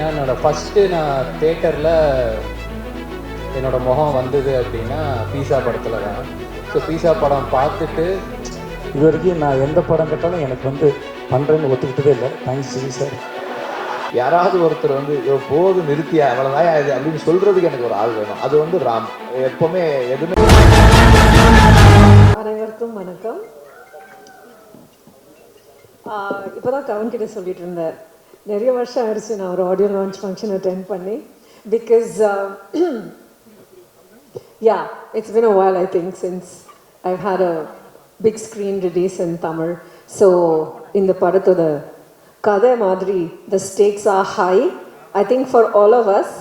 என்னோடய ஃபஸ்ட்டு நான் தேட்டரில் என்னோடய முகம் வந்தது அப்படின்னா பீஸா படத்தில் தான். ஸோ பீஸா படம் பார்த்துட்டு இது வரைக்கும் நான் எந்த படம் கேட்டாலும் எனக்கு வந்து பண்ணுறேன்னு ஒத்துக்கிட்டதே இல்லை. Thanks G sir. யாராவது ஒருத்தர் வந்து போது நிறுத்தியா அவ்வளோதான் அது அப்படின்னு சொல்கிறதுக்கு எனக்கு ஒரு ஆள் வேணும். அது வந்து ராம் எப்போவுமே எதுவுமே. அனைவருக்கும் வணக்கம். இப்போ தான் கவன் கிட்ட சொல்லிட்டு இருந்தேன், நிறைய வருஷம் ஆயிடுச்சு நான் ஒரு ஆடியோ லான்ச் ஃபங்க்ஷன் அட்டென்ட் பண்ணி. Because yeah, it's been a while I think since I've had a big screen release in Tamil. So இந்த படத்தோட கதை மாதிரி the stakes are high. I think for all of us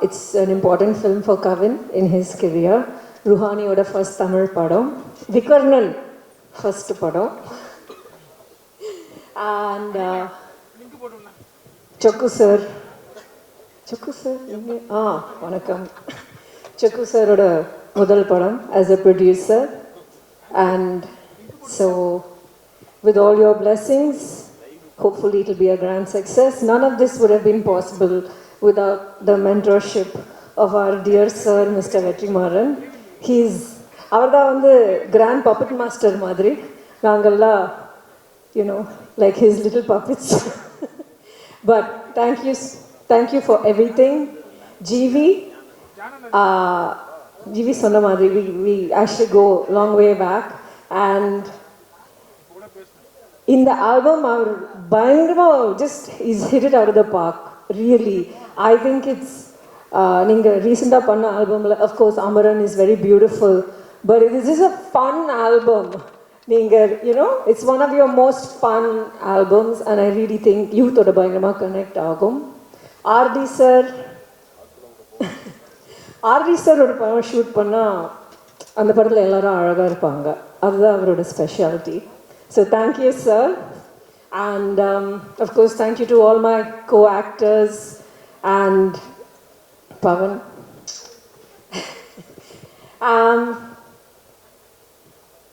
it's an important film for Kavin in his career. ருஹானியோட first Tamil படம், Vikarnan first படம், and Chokku sir வணக்கம். சொக்கு சாரோட முதல் படம் as a producer, and so with all your blessings hopefully it will be a grand success. None of this would have been possible without the mentorship of our dear sir Mr. Vetrimaran. அவர் தான் வந்து grand puppet master மாதிரி. நாங்கள்லாம் like his little puppets. But thank you for everything. GV சொன்ன மாதிரி we actually go long way back, and in the album our பயங்கரமா just he's hit it out of the park. Really, I think it's நீங்கள் ரீசெண்டாக பண்ண ஆல்பமில் of course Amaran is very beautiful, but it is a fun album. நீங்கள் it's one of your most fun albums, and I really think யூத்தோட பயங்கரமாக connect ஆகும். RT sir ஒரு படம் ஷூட் பண்ணால் அந்த படத்தில் எல்லாரும் அழகாக இருப்பாங்க. அதுதான் அவரோட speciality. So thank you sir, and of course thank you to all my co actors and Pavan.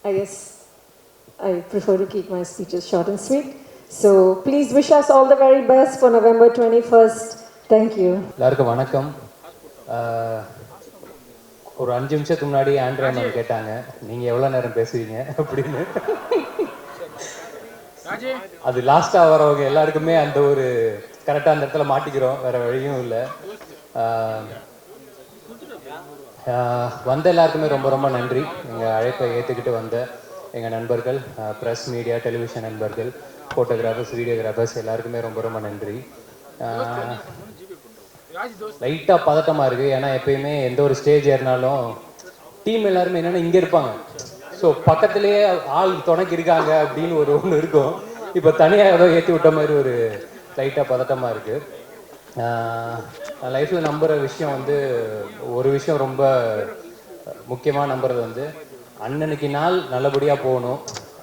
I guess I prefer to keep my speeches short and sweet. So please wish us all the very best for November 21st. Thank you. எல்லாருக்கும் வணக்கம். ஒரு 5 நிமிஷத்துக்கு முன்னாடி Andrea ma'am கேட்டாங்க நீங்கள் எவ்வளோ நேரம் பேசுவீங்க அப்படின்னு. அது லாஸ்ட்டாக வரவங்க எல்லாருக்குமே அந்த ஒரு கரெக்டாக அந்த இடத்துல மாட்டிக்கிறோம், வேறு வழியும் இல்லை. வந்த எல்லாருக்குமே ரொம்ப ரொம்ப நன்றி. எங்கள் அழைப்பை ஏற்றுக்கிட்டு வந்த எங்கள் நண்பர்கள், ப்ரெஸ், மீடியா, டெலிவிஷன் நண்பர்கள், ஃபோட்டோகிராஃபர்ஸ், வீடியோகிராஃபர்ஸ் எல்லாருக்குமே ரொம்ப ரொம்ப நன்றி. லைட்டாக பதட்டமாக இருக்குது, ஏன்னா எப்பயுமே எந்த ஒரு ஸ்டேஜ் ஏறினாலும் டீம் எல்லாருமே என்னென்னா இங்கே இருப்பாங்க. ஸோ பக்கத்துலேயே ஆள் துணைக்கு இருக்காங்க அப்படின்னு ஒன்று இருக்கும். இப்போ தனியாக ஏதோ ஏற்றி விட்ட மாதிரி ஒரு லைட்டாக பதட்டமாக இருக்குது. லைஃப்பில் நம்புகிற விஷயம் வந்து ஒரு விஷயம் ரொம்ப முக்கியமாக நம்புறது வந்து அன்னன்னைக்கு நாள் நல்லபடியாக போகணும்,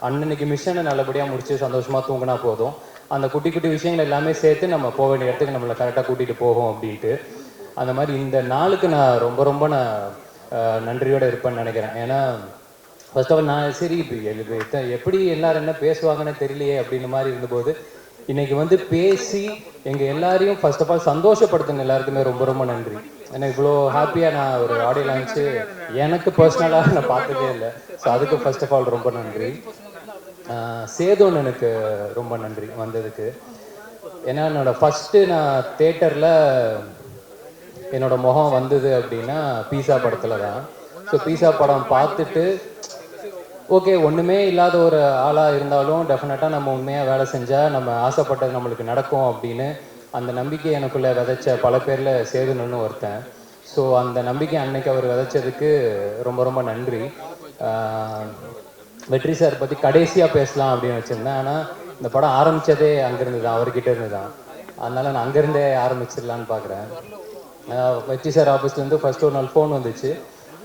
அன்னன்னைக்கு மிஷனை நல்லபடியாக முடித்து சந்தோஷமாக தூங்கினா போதும். அந்த குட்டி குட்டி விஷயங்கள் எல்லாமே சேர்த்து நம்ம போக வேண்டிய இடத்துக்கு நம்மளை கரெக்டாக கூட்டிகிட்டு போகும் அப்படின்ட்டு. அந்த மாதிரி இந்த நாளுக்கு நான் ரொம்ப ரொம்ப நன்றியோடு இருப்பேன்னு நினைக்கிறேன். ஏன்னா ஃபர்ஸ்ட் ஆஃப் ஆல் நான் சரி இப்போ எப்படி எல்லோரும் என்ன பேசுவாங்கன்னு தெரியலையே அப்படின்ற மாதிரி இருந்தபோது இன்றைக்கி வந்து பேசி எங்கள் எல்லாரையும் ஃபர்ஸ்ட் ஆஃப் ஆல் சந்தோஷப்படுத்துங்க எல்லாருக்குமே ரொம்ப ரொம்ப நன்றி. எனக்கு இவ்வளோ ஹாப்பியாக நான் ஒரு ஆடியோ லான்ச்சு எனக்கு பர்சனலாக நான் பார்த்ததே இல்லை. ஸோ அதுக்கு ஃபர்ஸ்ட் ஆஃப் ஆல் ரொம்ப நன்றி. சேதோன்னு எனக்கு ரொம்ப நன்றி வந்ததுக்கு. ஏன்னா என்னோடய ஃபஸ்ட்டு நான் தேட்டரில் என்னோடய முகம் வந்தது அப்படின்னா பீஸா படத்தில் தான். ஸோ பீஸா படம் பார்த்துட்டு ஓகே, ஒன்றுமே இல்லாத ஒரு ஆளாக இருந்தாலும் டெஃபினட்டாக நம்ம உண்மையாக வேலை செஞ்சால் நம்ம ஆசைப்பட்டது நம்மளுக்கு நடக்கும் அப்படின்னு அந்த நம்பிக்கை எனக்குள்ளே விதைச்ச பல பேரில் சேதுன்னு ஒருத்தன். ஸோ அந்த நம்பிக்கை அன்னைக்கு அவர் விதைச்சதுக்கு ரொம்ப ரொம்ப நன்றி. வெற்றி சார் பற்றி கடைசியாக பேசலாம் அப்படின்னு வச்சுருந்தேன், ஆனால் இந்த படம் ஆரம்பித்ததே அங்கேருந்து தான், அவர்கிட்ட இருந்து தான். அதனால் நான் அங்கேருந்தே ஆரம்பிச்சிடலான்னு பார்க்குறேன். வெற்றி சார் ஆஃபீஸ்லேருந்து ஃபஸ்ட்டு ஒரு நாள் ஃபோன் வந்துச்சு,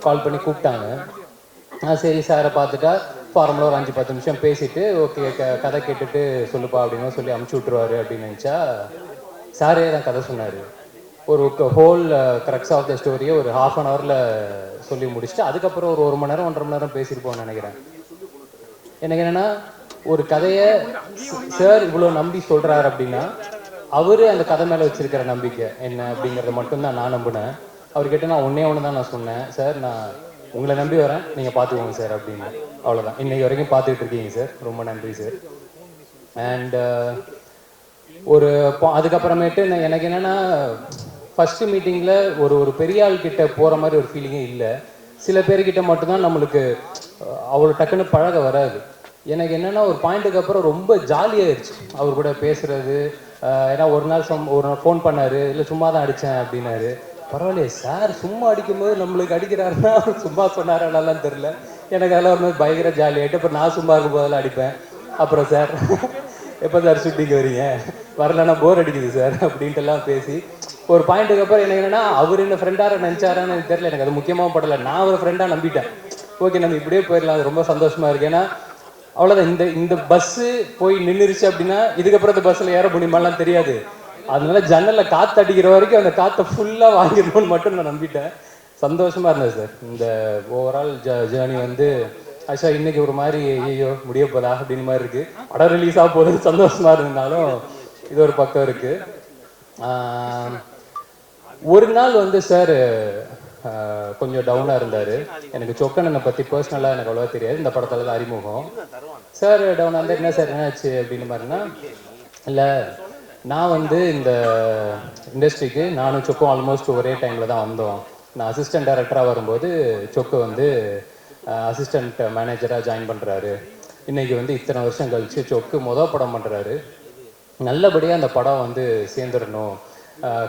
கால் பண்ணி கூப்பிட்டாங்க. சரி சாரை பார்த்துட்டா ஃபார்மலாக ஒரு 5-10 நிமிஷம் பேசிவிட்டு ஓகே கதை கேட்டுட்டு சொல்லுப்பா அப்படின்னு சொல்லி அமுச்சு விட்ருவாரு அப்படின்னு நினச்சா சாரே தான் கதை சொன்னார். ஒரு ஹோல் க்ரக்ஸ் ஆஃப் த ஸ்டோரியை ஒரு ½ அன் ஹவரில் சொல்லி முடிச்சுட்டு அதுக்கப்புறம் ஒரு 1 மணி நேரம் 1.5 மணி நேரம் பேசியிருப்போம்னு நினைக்கிறேன். எனக்கு என்னென்னா ஒரு கதையை சார் இவ்வளோ நம்பி சொல்கிறாரு அப்படின்னா அவர் அந்த கதை மேலே வச்சிருக்கிற நம்பிக்கை என்ன அப்படிங்கிறத மட்டும்தான் நான் நம்பினேன். அவர்கிட்ட நான் ஒன்று தான் நான் சொன்னேன், சார் நான் உங்களை நம்பி வரேன், நீங்கள் பார்த்துக்கோங்க சார் அப்படின்னு. அவ்வளோதான். இன்னைக்கு வரைக்கும் பார்த்துக்கிட்டு இருக்கீங்க சார், ரொம்ப நன்றி சார். அண்ட் ஒரு அதுக்கப்புறமேட்டு எனக்கு என்னென்னா ஃபஸ்ட்டு மீட்டிங்கில் ஒரு பெரிய ஆள் கிட்ட போகிற மாதிரி ஒரு ஃபீலிங்கே இல்லை. சில பேர்கிட்ட மட்டும்தான் நம்மளுக்கு அவ்வளோ டக்குன்னு பழக வராது. எனக்கு என்னென்னா ஒரு பாயிண்ட்டுக்கு அப்புறம் ரொம்ப ஜாலியாகிடுச்சு அவர் கூட பேசுகிறது. ஏன்னா ஒரு நாள் ஃபோன் பண்ணார், இல்லை சும்மா தான் அடித்தேன் அப்படின்னாரு. பரவாயில்லையே சார், சும்மா அடிக்கும்போது நம்மளுக்கு அடிக்கிறாருன்னா சும்மா சொன்னாரெல்லாம் தெரில. எனக்கு அதெல்லாம் ஒரு மாதிரி பயங்கர ஜாலியாகிட்டு அப்புறம் நான் சும்மா இருக்கும் போதெல்லாம் அடிப்பேன். அப்புறம் சார் எப்போ சார் ஷூட்டிங் வரீங்க, வரலன்னா போர் அடிக்குது சார் அப்படின்ட்டுலாம் பேசி ஒரு பாயிண்ட்டுக்கு அப்புறம் எனக்கு என்னென்னா அவர் என்ன ஃப்ரெண்டாக நினச்சாரான்னு எனக்கு தெரியல. எனக்கு அது முக்கியமாக படலை, நான் ஒரு ஃப்ரெண்டாக நம்பிட்டேன். ஓகே நம்ம இப்படியே போயிடலாம், அது ரொம்ப சந்தோஷமாக இருக்குது. ஏன்னா அவ்வளோதான், இந்த பஸ்ஸு போய் நின்றுருச்சு அப்படின்னா இதுக்கப்புறம் இந்த பஸ்ஸில் ஏற முடியுமாலாம் தெரியாது. அதனால ஜன்னலில் காற்று அடிக்கிற வரைக்கும் அந்த காற்றை ஃபுல்லாக வாங்கிடணும்னு மட்டும் நான் நம்பிட்டேன். சந்தோஷமாக இருந்தது சார். இந்த ஓவரால் ஜேர்னி வந்து ஆக்சுவலாக இன்றைக்கி ஒரு மாதிரி ஐயோ முடிய போதா அப்படின்னு மாதிரி இருக்குது. படம் ரிலீஸ் ஆக போகுது சந்தோஷமாக இருந்தாலும் இது ஒரு பக்கம் இருக்குது. ஒரு நாள் வந்து சார் கொஞ்சம் டவுனாக இருந்தார். எனக்கு சொக்கண்ணனை பற்றி பர்சனலாக எனக்கு அவ்வளோவா தெரியாது, இந்த படத்தில் தான் அறிமுகம். சார் டவுனாக இருந்தால் என்ன சார் என்னாச்சு அப்படின்னு மாதிரினா, இல்லை நான் வந்து இந்த இண்டஸ்ட்ரிக்கு நானும் சொக்கும் ஆல்மோஸ்ட் ஒரே டைமில் தான் வந்தோம். நான் அசிஸ்டன்ட் டைரக்டராக வரும்போது சொக்கு வந்து அசிஸ்டண்ட் மேனேஜராக ஜாயின் பண்ணுறாரு. இன்றைக்கி வந்து இத்தனை வருஷம் கழித்து சொக்கு மொதல் படம் பண்ணுறாரு. நல்லபடியாக அந்த படம் வந்து சேர்ந்துடணும்,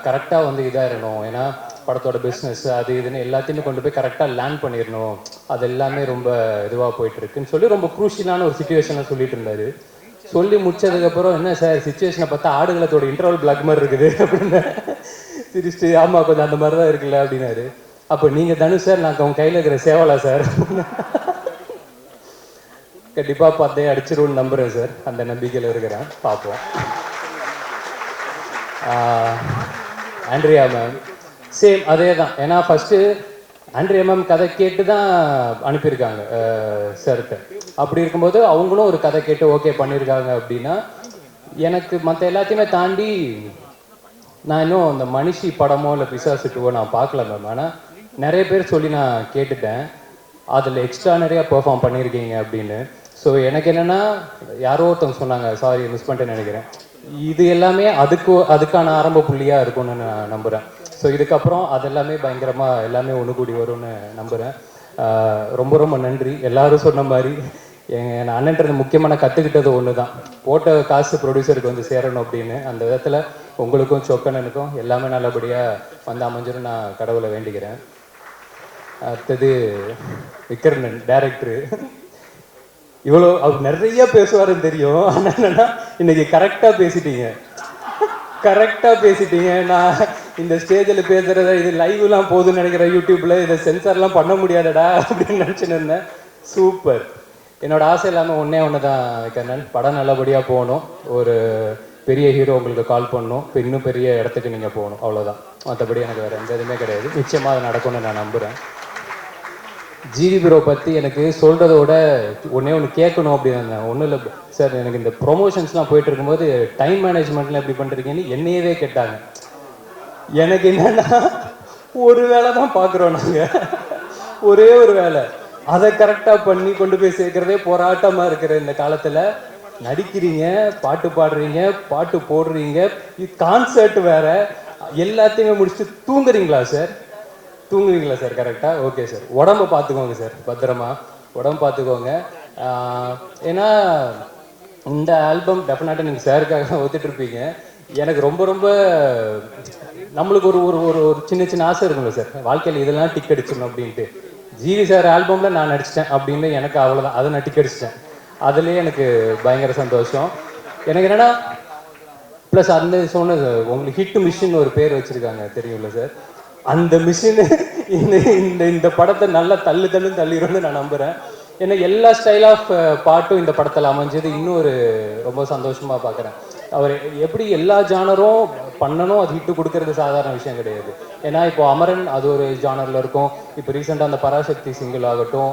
கரெக்டாக வந்து இதாக இருக்கணும். ஏன்னா படத்தோட பிஸ்னஸ் அது இதுன்னு எல்லாத்தையுமே கொண்டு போய் கரெக்டாக லேண்ட் பண்ணிடணும். அது எல்லாமே ரொம்ப இதுவாக போயிட்டுருக்குன்னு சொல்லி ரொம்ப குரூஷியலான ஒரு சுச்சுவேஷனை சொல்லிட்டு இருந்தார். சொல்லி முடிச்சதுக்கப்புறம் என்ன சார் சுச்சுவேஷனை பார்த்தா ஆடுகளத்தோட இன்டர்வல் பிளாக் மாதிரி இருக்குது அப்படின்னு சிரிச்சுட்டு, ஆமாம் கொஞ்சம் அந்த மாதிரி தான் இருக்குல்ல அப்படின்னாரு. அப்போ நீங்கள் தனுஷ் சார், நான் உங்கள் கையில் இருக்கிற சேவலா சார்? கண்டிப்பாக பார்த்தே அடிச்சிருவோன்னு நம்புகிறேன் சார், அந்த நம்பிக்கையில் இருக்கிறேன், பார்ப்போம். ஆண்ட்ரியா மேம் சேம் அதே தான். ஏன்னா ஃபஸ்ட்டு ஆண்ட்ரியா மேம் கதை கேட்டு தான் அனுப்பியிருக்காங்க சார்கிட்ட. அப்படி இருக்கும்போது அவங்களும் ஒரு கதை கேட்டு ஓகே பண்ணியிருக்காங்க அப்படின்னா எனக்கு மற்ற எல்லாத்தையுமே தாண்டி நான் இன்னும் அந்த மனுஷி படமோ இல்லை பிசாசு 2 நான் பார்க்கல மேம். ஆனால் நிறைய பேர் சொல்லி நான் கேட்டுட்டேன், அதில் எக்ஸ்ட்ரானரியாக பெர்ஃபார்ம் பண்ணியிருக்கீங்க அப்படின்னு. ஸோ எனக்கு என்னென்னா யாரோ ஒருத்தவங்க சொன்னாங்க, சாரி மிஸ் பண்ணிட்டேன்னு நினைக்கிறேன், இது எல்லாமே அதுக்கான ஆரம்ப புள்ளியாக இருக்கும்னு நான் நம்புகிறேன். ஸோ இதுக்கப்புறம் அதெல்லாமே பயங்கரமாக எல்லாமே ஒன்று கூடி வரும்னு நம்புகிறேன். ரொம்ப ரொம்ப நன்றி. எல்லாரும் சொன்ன மாதிரி என் அண்ணன்றது முக்கியமாக கற்றுக்கிட்டது ஒன்று தான், போட்ட காசு ப்ரொடியூசருக்கு வந்து சேரணும் அப்படின்னு. அந்த விதத்தில் உங்களுக்கும் சொக்கண்ணனுக்கும் எல்லாமே நல்லபடியாக வந்து அமைஞ்சிடும் நான் கடவுளை வேண்டிக்கிறேன். அடுத்தது விக்ரமன் டைரக்டரு, இவ்வளோ அவர் நிறைய பேசுவாருன்னு தெரியும். ஆனால் என்னன்னா இன்னைக்கு கரெக்டாக பேசிட்டீங்க. நான் இந்த ஸ்டேஜில் பேசுகிறத இது லைவ்லாம் போகுதுன்னு நினைக்கிறேன், யூடியூப்பில் இதை சென்சார்லாம் பண்ண முடியாதடா அப்படின்னு நினச்சின்னு இருந்தேன். சூப்பர். என்னோட ஆசை இல்லாமல் ஒன்று தான் கண்ணன், படம் நல்லபடியாக போகணும், ஒரு பெரிய ஹீரோ உங்களுக்கு கால் பண்ணணும், இன்னும் பெரிய இடத்துக்கு நீங்கள் போகணும், அவ்வளோதான். மற்றபடி எனக்கு வேறு எந்த இதுவுமே கிடையாது. நிச்சயமாக அது நடக்கும்னு நான் நம்புகிறேன். ஜிவி ப்ரோ பற்றி எனக்கு சொல்கிறதோட ஒன்று கேட்கணும் அப்படின்னு ஒன்றும் இல்லை சார். எனக்கு இந்த ப்ரொமோஷன்ஸ்லாம் போயிட்டு இருக்கும்போது டைம் மேனேஜ்மெண்ட்லாம் எப்படி பண்ணுறீங்கன்னு என்னையவே கேட்டாங்க. எனக்கு என்னென்னா ஒரு வேலை தான் பார்க்குறோம் நாங்கள், ஒரே ஒரு வேலை, அதை கரெக்டாக பண்ணி கொண்டு போய் சேர்க்குறதே போராட்டமாக இருக்கிற இந்த காலத்தில் நடிக்கிறீங்க, பாட்டு பாடுறீங்க, பாட்டு போடுறீங்க, கான்சர்ட் வேற, எல்லாத்தையுமே முடிச்சுட்டு தூங்குறீங்களா சார்? கரெக்டாக? ஓகே சார், உடம்பை பார்த்துக்கோங்க சார், பத்திரமா உடம்பு பார்த்துக்கோங்க. ஏன்னா இந்த ஆல்பம் டெஃபினட்டாக நீங்கள் சாருக்காக ஒத்துட்ருப்பீங்க. எனக்கு ரொம்ப ரொம்ப நம்மளுக்கு ஒரு ஒரு ஒரு சின்ன சின்ன ஆசை இருக்கும்ல சார், வாழ்க்கையில் இதெல்லாம் டிக் அடிச்சிடணும் அப்படின்ட்டு. ஜிவி சார் ஆல்பமில் நான் நடிச்சிட்டேன் அப்படின்னு எனக்கு அவ்வளோதான், அதை நான் டிக் அடிச்சிட்டேன். அதுலேயே எனக்கு பயங்கர சந்தோஷம். எனக்கு என்னென்னா ப்ளஸ் அந்த சொன்னது உங்களுக்கு ஹிட் மிஷின் ஒரு பேர் வச்சுருக்காங்க தெரியும்ல சார், அந்த மிஷின் இந்த படத்தை நல்லா தள்ளிடும்னு நான் நம்புகிறேன். ஏன்னா எல்லா ஸ்டைல் ஆஃப் பாட்டும் இந்த படத்தில் அமைஞ்சது இன்னும் ஒரு ரொம்ப சந்தோஷமாக பார்க்குறேன். அவர் எப்படி எல்லா ஜானரும் பண்ணணும், அது ஹிட்டு கொடுக்கறது சாதாரண விஷயம் கிடையாது. ஏன்னா இப்போ அமரன் அது ஒரு ஜானரில் இருக்கும், இப்போ ரீசெண்டாக அந்த பராசக்தி சிங்கிள் ஆகட்டும்,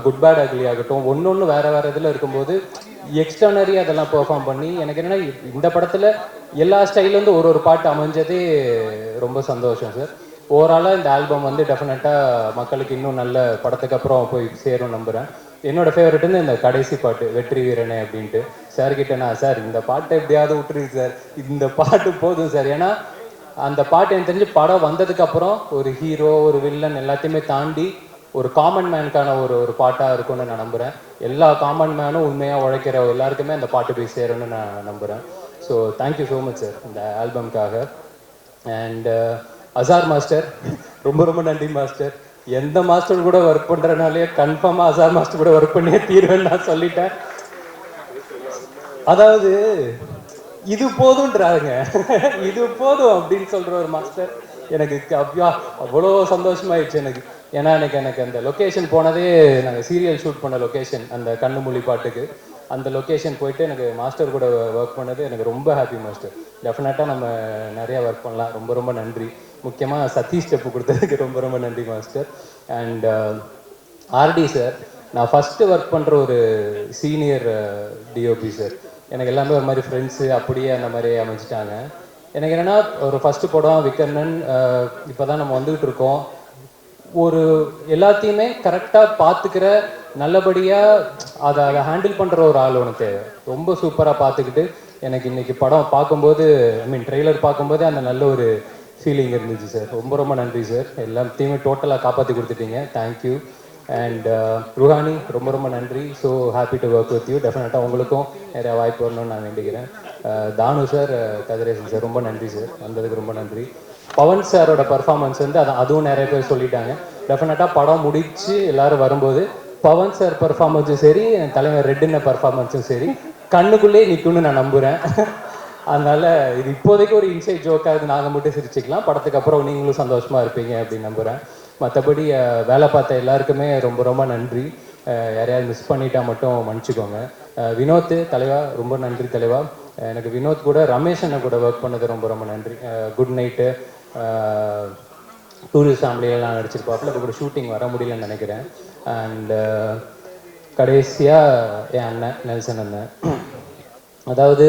குட் பேட் அக்லி ஆகட்டும், ஒன்று வேற வேற இதில் இருக்கும்போது எக்ஸ்டர்னரி அதெல்லாம் பெர்ஃபார்ம் பண்ணி எனக்கு என்னென்னா இந்த படத்தில் எல்லா ஸ்டைலேருந்து ஒரு பாட்டு அமைஞ்சதே ரொம்ப சந்தோஷம் சார். ஓவராலாக இந்த ஆல்பம் வந்து டெஃபினட்டாக மக்களுக்கு இன்னும் நல்ல படத்துக்கு அப்புறம் போய் சேரும் நம்புகிறேன். என்னோட ஃபேவரட்னு இந்த கடைசி பாட்டு வெற்றி வீரனே அப்படின்ட்டு சார் கிட்ட நான் சார் இந்த பாட்டை எப்படியாவது விட்டுருக்கு சார், இந்த பாட்டு போதும் சார். ஏன்னா அந்த பாட்டு எனக்கு தெரிஞ்சு படம் வந்ததுக்கு அப்புறம் ஒரு ஹீரோ ஒரு வில்லன் எல்லாத்தையுமே தாண்டி ஒரு காமன் மேனுக்கான ஒரு பாட்டாக இருக்கும்னு நான் நம்புகிறேன். எல்லா காமன் மேனும் உண்மையாக உழைக்கிற எல்லாருக்குமே அந்த பாட்டு போய் சேரும்னு நான் நம்புகிறேன். So thank you so much sir இந்த ஆல்பம்காக. அண்ட் அசார் மாஸ்டர் ரொம்ப ரொம்ப நன்றி மாஸ்டர். எந்த மாஸ்டர் கூட ஒர்க் பண்ணுறனாலே கன்ஃபார்மாக அசார் மாஸ்டர் கூட ஒர்க் பண்ணியே தீர்வேன்னு நான் சொல்லிட்டேன். அதாவது இது போதுன்றாங்க, இது போதும் அப்படின்னு சொல்கிற ஒரு மாஸ்டர் எனக்கு அவ்வளோ சந்தோஷமாயிடுச்சு எனக்கு. ஏன்னா எனக்கு அந்த லொக்கேஷன் போனதே நாங்கள் சீரியல் ஷூட் பண்ண லொக்கேஷன், அந்த கண்ணுமொழி பாட்டுக்கு அந்த லொக்கேஷன் போயிட்டு எனக்கு மாஸ்டர் கூட ஒர்க் பண்ணது எனக்கு ரொம்ப ஹாப்பி மாஸ்டர். டெஃபினட்டாக நம்ம நிறையா ஒர்க் பண்ணலாம். ரொம்ப ரொம்ப நன்றி. முக்கியமாக சதீஷ் ஸ்டெப்பு கொடுத்ததுக்கு ரொம்ப ரொம்ப நன்றி மாஸ்டர். அண்ட் ஆர்டி சார், நான் ஃபஸ்ட்டு ஒர்க் பண்ணுற ஒரு சீனியர் டிஓபி சார். எனக்கு எல்லாமே ஒரு மாதிரி ஃப்ரெண்ட்ஸு அப்படியே அந்த மாதிரி அமைச்சிட்டாங்க. எனக்கு என்னென்னா ஒரு ஃபஸ்ட்டு படம் விக்கர்ணன், இப்போ தான் நம்ம வந்துக்கிட்டு இருக்கோம். ஒரு எல்லாத்தையுமே கரெக்டாக பார்த்துக்கிற நல்லபடியாக அதை ஹேண்டில் பண்ணுற ஒரு ஆள் ஒன்று தேவை. ரொம்ப சூப்பராக பார்த்துக்கிட்டு எனக்கு இன்றைக்கி படம் பார்க்கும்போது ட்ரெய்லர் பார்க்கும்போது அந்த நல்ல ஒரு ஃபீலிங் இருந்துச்சு சார். ரொம்ப ரொம்ப நன்றி சார். எல்லாத்தையுமே டோட்டலாக காப்பாற்றி கொடுத்துட்டீங்க. தேங்க்யூ. அண்ட் ருஹானி ரொம்ப ரொம்ப நன்றி. So happy to work with you. டெஃபினட்டாக உங்களுக்கும் நிறையா வாய்ப்பு வரணும்னு நான் வேண்டிக்கிறேன். தானு சார், கதிரேசன் சார் ரொம்ப நன்றி சார், வந்ததுக்கு ரொம்ப நன்றி. பவன் சாரோட பர்ஃபார்மன்ஸ் வந்து அதுவும் நிறைய பேர் சொல்லிட்டாங்க. டெஃபினட்டாக படம் முடிச்சு எல்லாரும் வரும்போது பவன் சார் பர்ஃபார்மன்ஸும் சரி, என் தலைவர் ரெட்டின பர்ஃபார்மன்ஸும் சரி கண்ணுக்குள்ளே நிற்கும்னு நான் நம்புகிறேன். அதனால் இது இப்போதைக்கு ஒரு இன்சைட் ஜோக்காக நாங்கள் மட்டும் சிரிச்சுக்கலாம், படத்துக்கு அப்புறம் நீங்களும் சந்தோஷமாக இருப்பீங்க அப்படின்னு நம்புகிறேன். மற்றபடி வேலை பார்த்த எல்லாருக்குமே ரொம்ப ரொம்ப நன்றி. யாரையாவது மிஸ் பண்ணிட்டா மட்டும் மன்னிச்சுக்கோங்க. வினோத் தலைவா ரொம்ப நன்றி தலைவா. எனக்கு வினோத் கூட ரமேஷ் அண்ணன் கூட ஒர்க் பண்ணது ரொம்ப ரொம்ப நன்றி. குட் நைட்டு, டூரிஸ்ட் ஃபேமிலியெல்லாம் நடிச்சிருப்பாப்பில். இப்போ கூட ஷூட்டிங் வர முடியலன்னு நினைக்கிறேன். அண்ட் கடைசியாக என் அண்ணன் நெல்சன் அண்ணன். அதாவது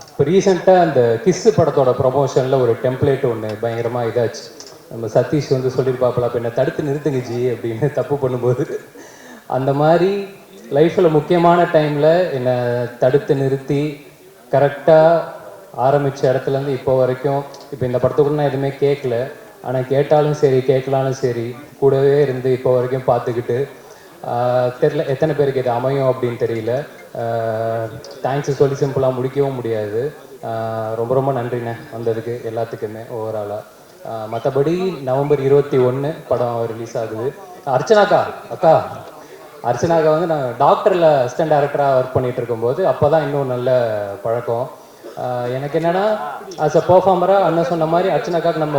இப்போ ரீசெண்டாக அந்த கிஸ்ஸு படத்தோட ப்ரொமோஷனில் ஒரு டெம்ப்ளேட் ஒன்று பயங்கரமாக இதாச்சு. நம்ம சதீஷ் வந்து சொல்லியிருப்பாப்பில், அப்போ என்னை தடுத்து நிறுத்துங்க ஜி அப்படின்னு தப்பு பண்ணும்போது. அந்த மாதிரி லைஃப்பில் முக்கியமான டைமில் என்னை தடுத்து நிறுத்தி கரெக்டாக ஆரம்பித்த இடத்துலேருந்து இப்போ வரைக்கும், இப்போ இந்த படத்துக்குள்ள நான் எதுவுமே கேட்கல, ஆனால் கேட்டாலும் சரி கேட்கலாலும் சரி கூடவே இருந்து இப்போ வரைக்கும் பார்த்துக்கிட்டு, தெரில எத்தனை பேருக்கு இது அமையும் அப்படின்னு தெரியல. தேங்க்ஸ் சொல்லி சிம்பிளாக முடிக்கவும் முடியாது. ரொம்ப ரொம்ப நன்றிண்ணே வந்ததுக்கு எல்லாத்துக்குமே ஓவராலாக. மற்றபடி நவம்பர் 21 படம் ரிலீஸ் ஆகுது. அர்ச்சனாக்கா வந்து நான் டாக்டரில் அசிஸ்டன்ட் டைரக்டராக ஒர்க் பண்ணிகிட்டு இருக்கும்போது அப்போ தான் இன்னும் நல்ல பழக்கம். எனக்கு என்னென்னா ஆஸ் அ பர்ஃபார்மராக அண்ணன் சொன்ன மாதிரி அர்ச்சனாக்காக்கு நம்ம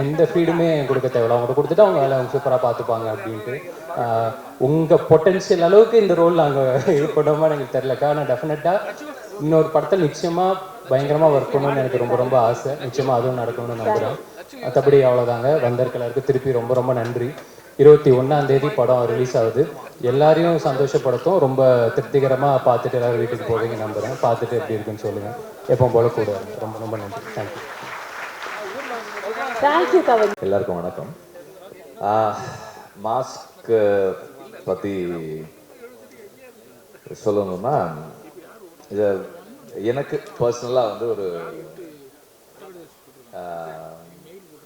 எந்த ஃபீடுமே கொடுக்க தேவையில்ல, அவங்கள்ட்ட கொடுத்துட்டு அவங்க வேலை அவங்க சூப்பராக பார்த்துப்பாங்க அப்படின்ட்டு. உங்கள் பொட்டென்ஷியல் அளவுக்கு இந்த ரோல் நாங்கள் இது பண்ணுவோமா எனக்கு தெரிலக்கா. ஆனால் டெஃபினட்டாக இன்னொரு படத்தில் நிச்சயமாக பயங்கரமாக ஒர்க் பண்ணணும்னு எனக்கு ரொம்ப ரொம்ப ஆசை. நிச்சயமாக அதுவும் நடக்கணும்னு நம்புகிறேன். மற்றபடி அவ்வளோதாங்க. வந்திருக்கலாருக்கு திருப்பி ரொம்ப ரொம்ப நன்றி. 21 படம் ரிலீஸ் ஆகுது. எல்லாரையும் சந்தோஷப்படுத்தும். ரொம்ப திருப்திகரமாக பார்த்துட்டு எல்லாரும் வீட்டுக்கு போவீங்க நம்புகிறேன். பார்த்துட்டு எப்படி இருக்குன்னு சொல்லுங்கள். எப்பவும் போல கூட. ரொம்ப ரொம்ப நன்றி. தேங்க்யூ. எல்லாருக்கும் வணக்கம். மாஸ்க் பற்றி சொல்லணும்னா, இது எனக்கு பர்சனலாக வந்து ஒரு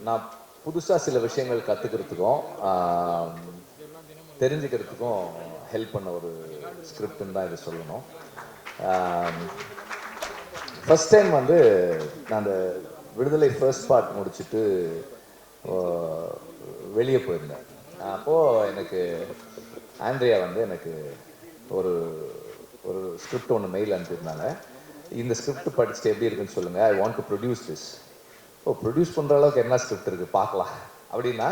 நான் புதுசாக சில விஷயங்கள் கற்றுக்கிறதுக்கும் தெரிஞ்சுக்கிறதுக்கும் ஹெல்ப் பண்ண ஒரு ஸ்கிரிப்டுன்னு தான் இதை சொல்லணும். ஃபஸ்ட் டைம் வந்து நான் அந்த விடுதலை ஃபர்ஸ்ட் பார்ட் முடிச்சுட்டு வெளியே போயிருந்தேன். அப்போது எனக்கு ஆண்ட்ரியா வந்து எனக்கு ஒரு ஒரு ஸ்கிரிப்ட் ஒன்று மெயில் அனுப்பியிருந்தாங்க. இந்த ஸ்கிரிப்ட் படிச்சுட்டு எப்படி இருக்குன்னு சொல்லுங்கள், ஐ want to produce this. Produce பண்ணுற அளவுக்கு என்ன ஸ்கிரிப்ட் இருக்குது பார்க்கலாம் அப்படின்னா,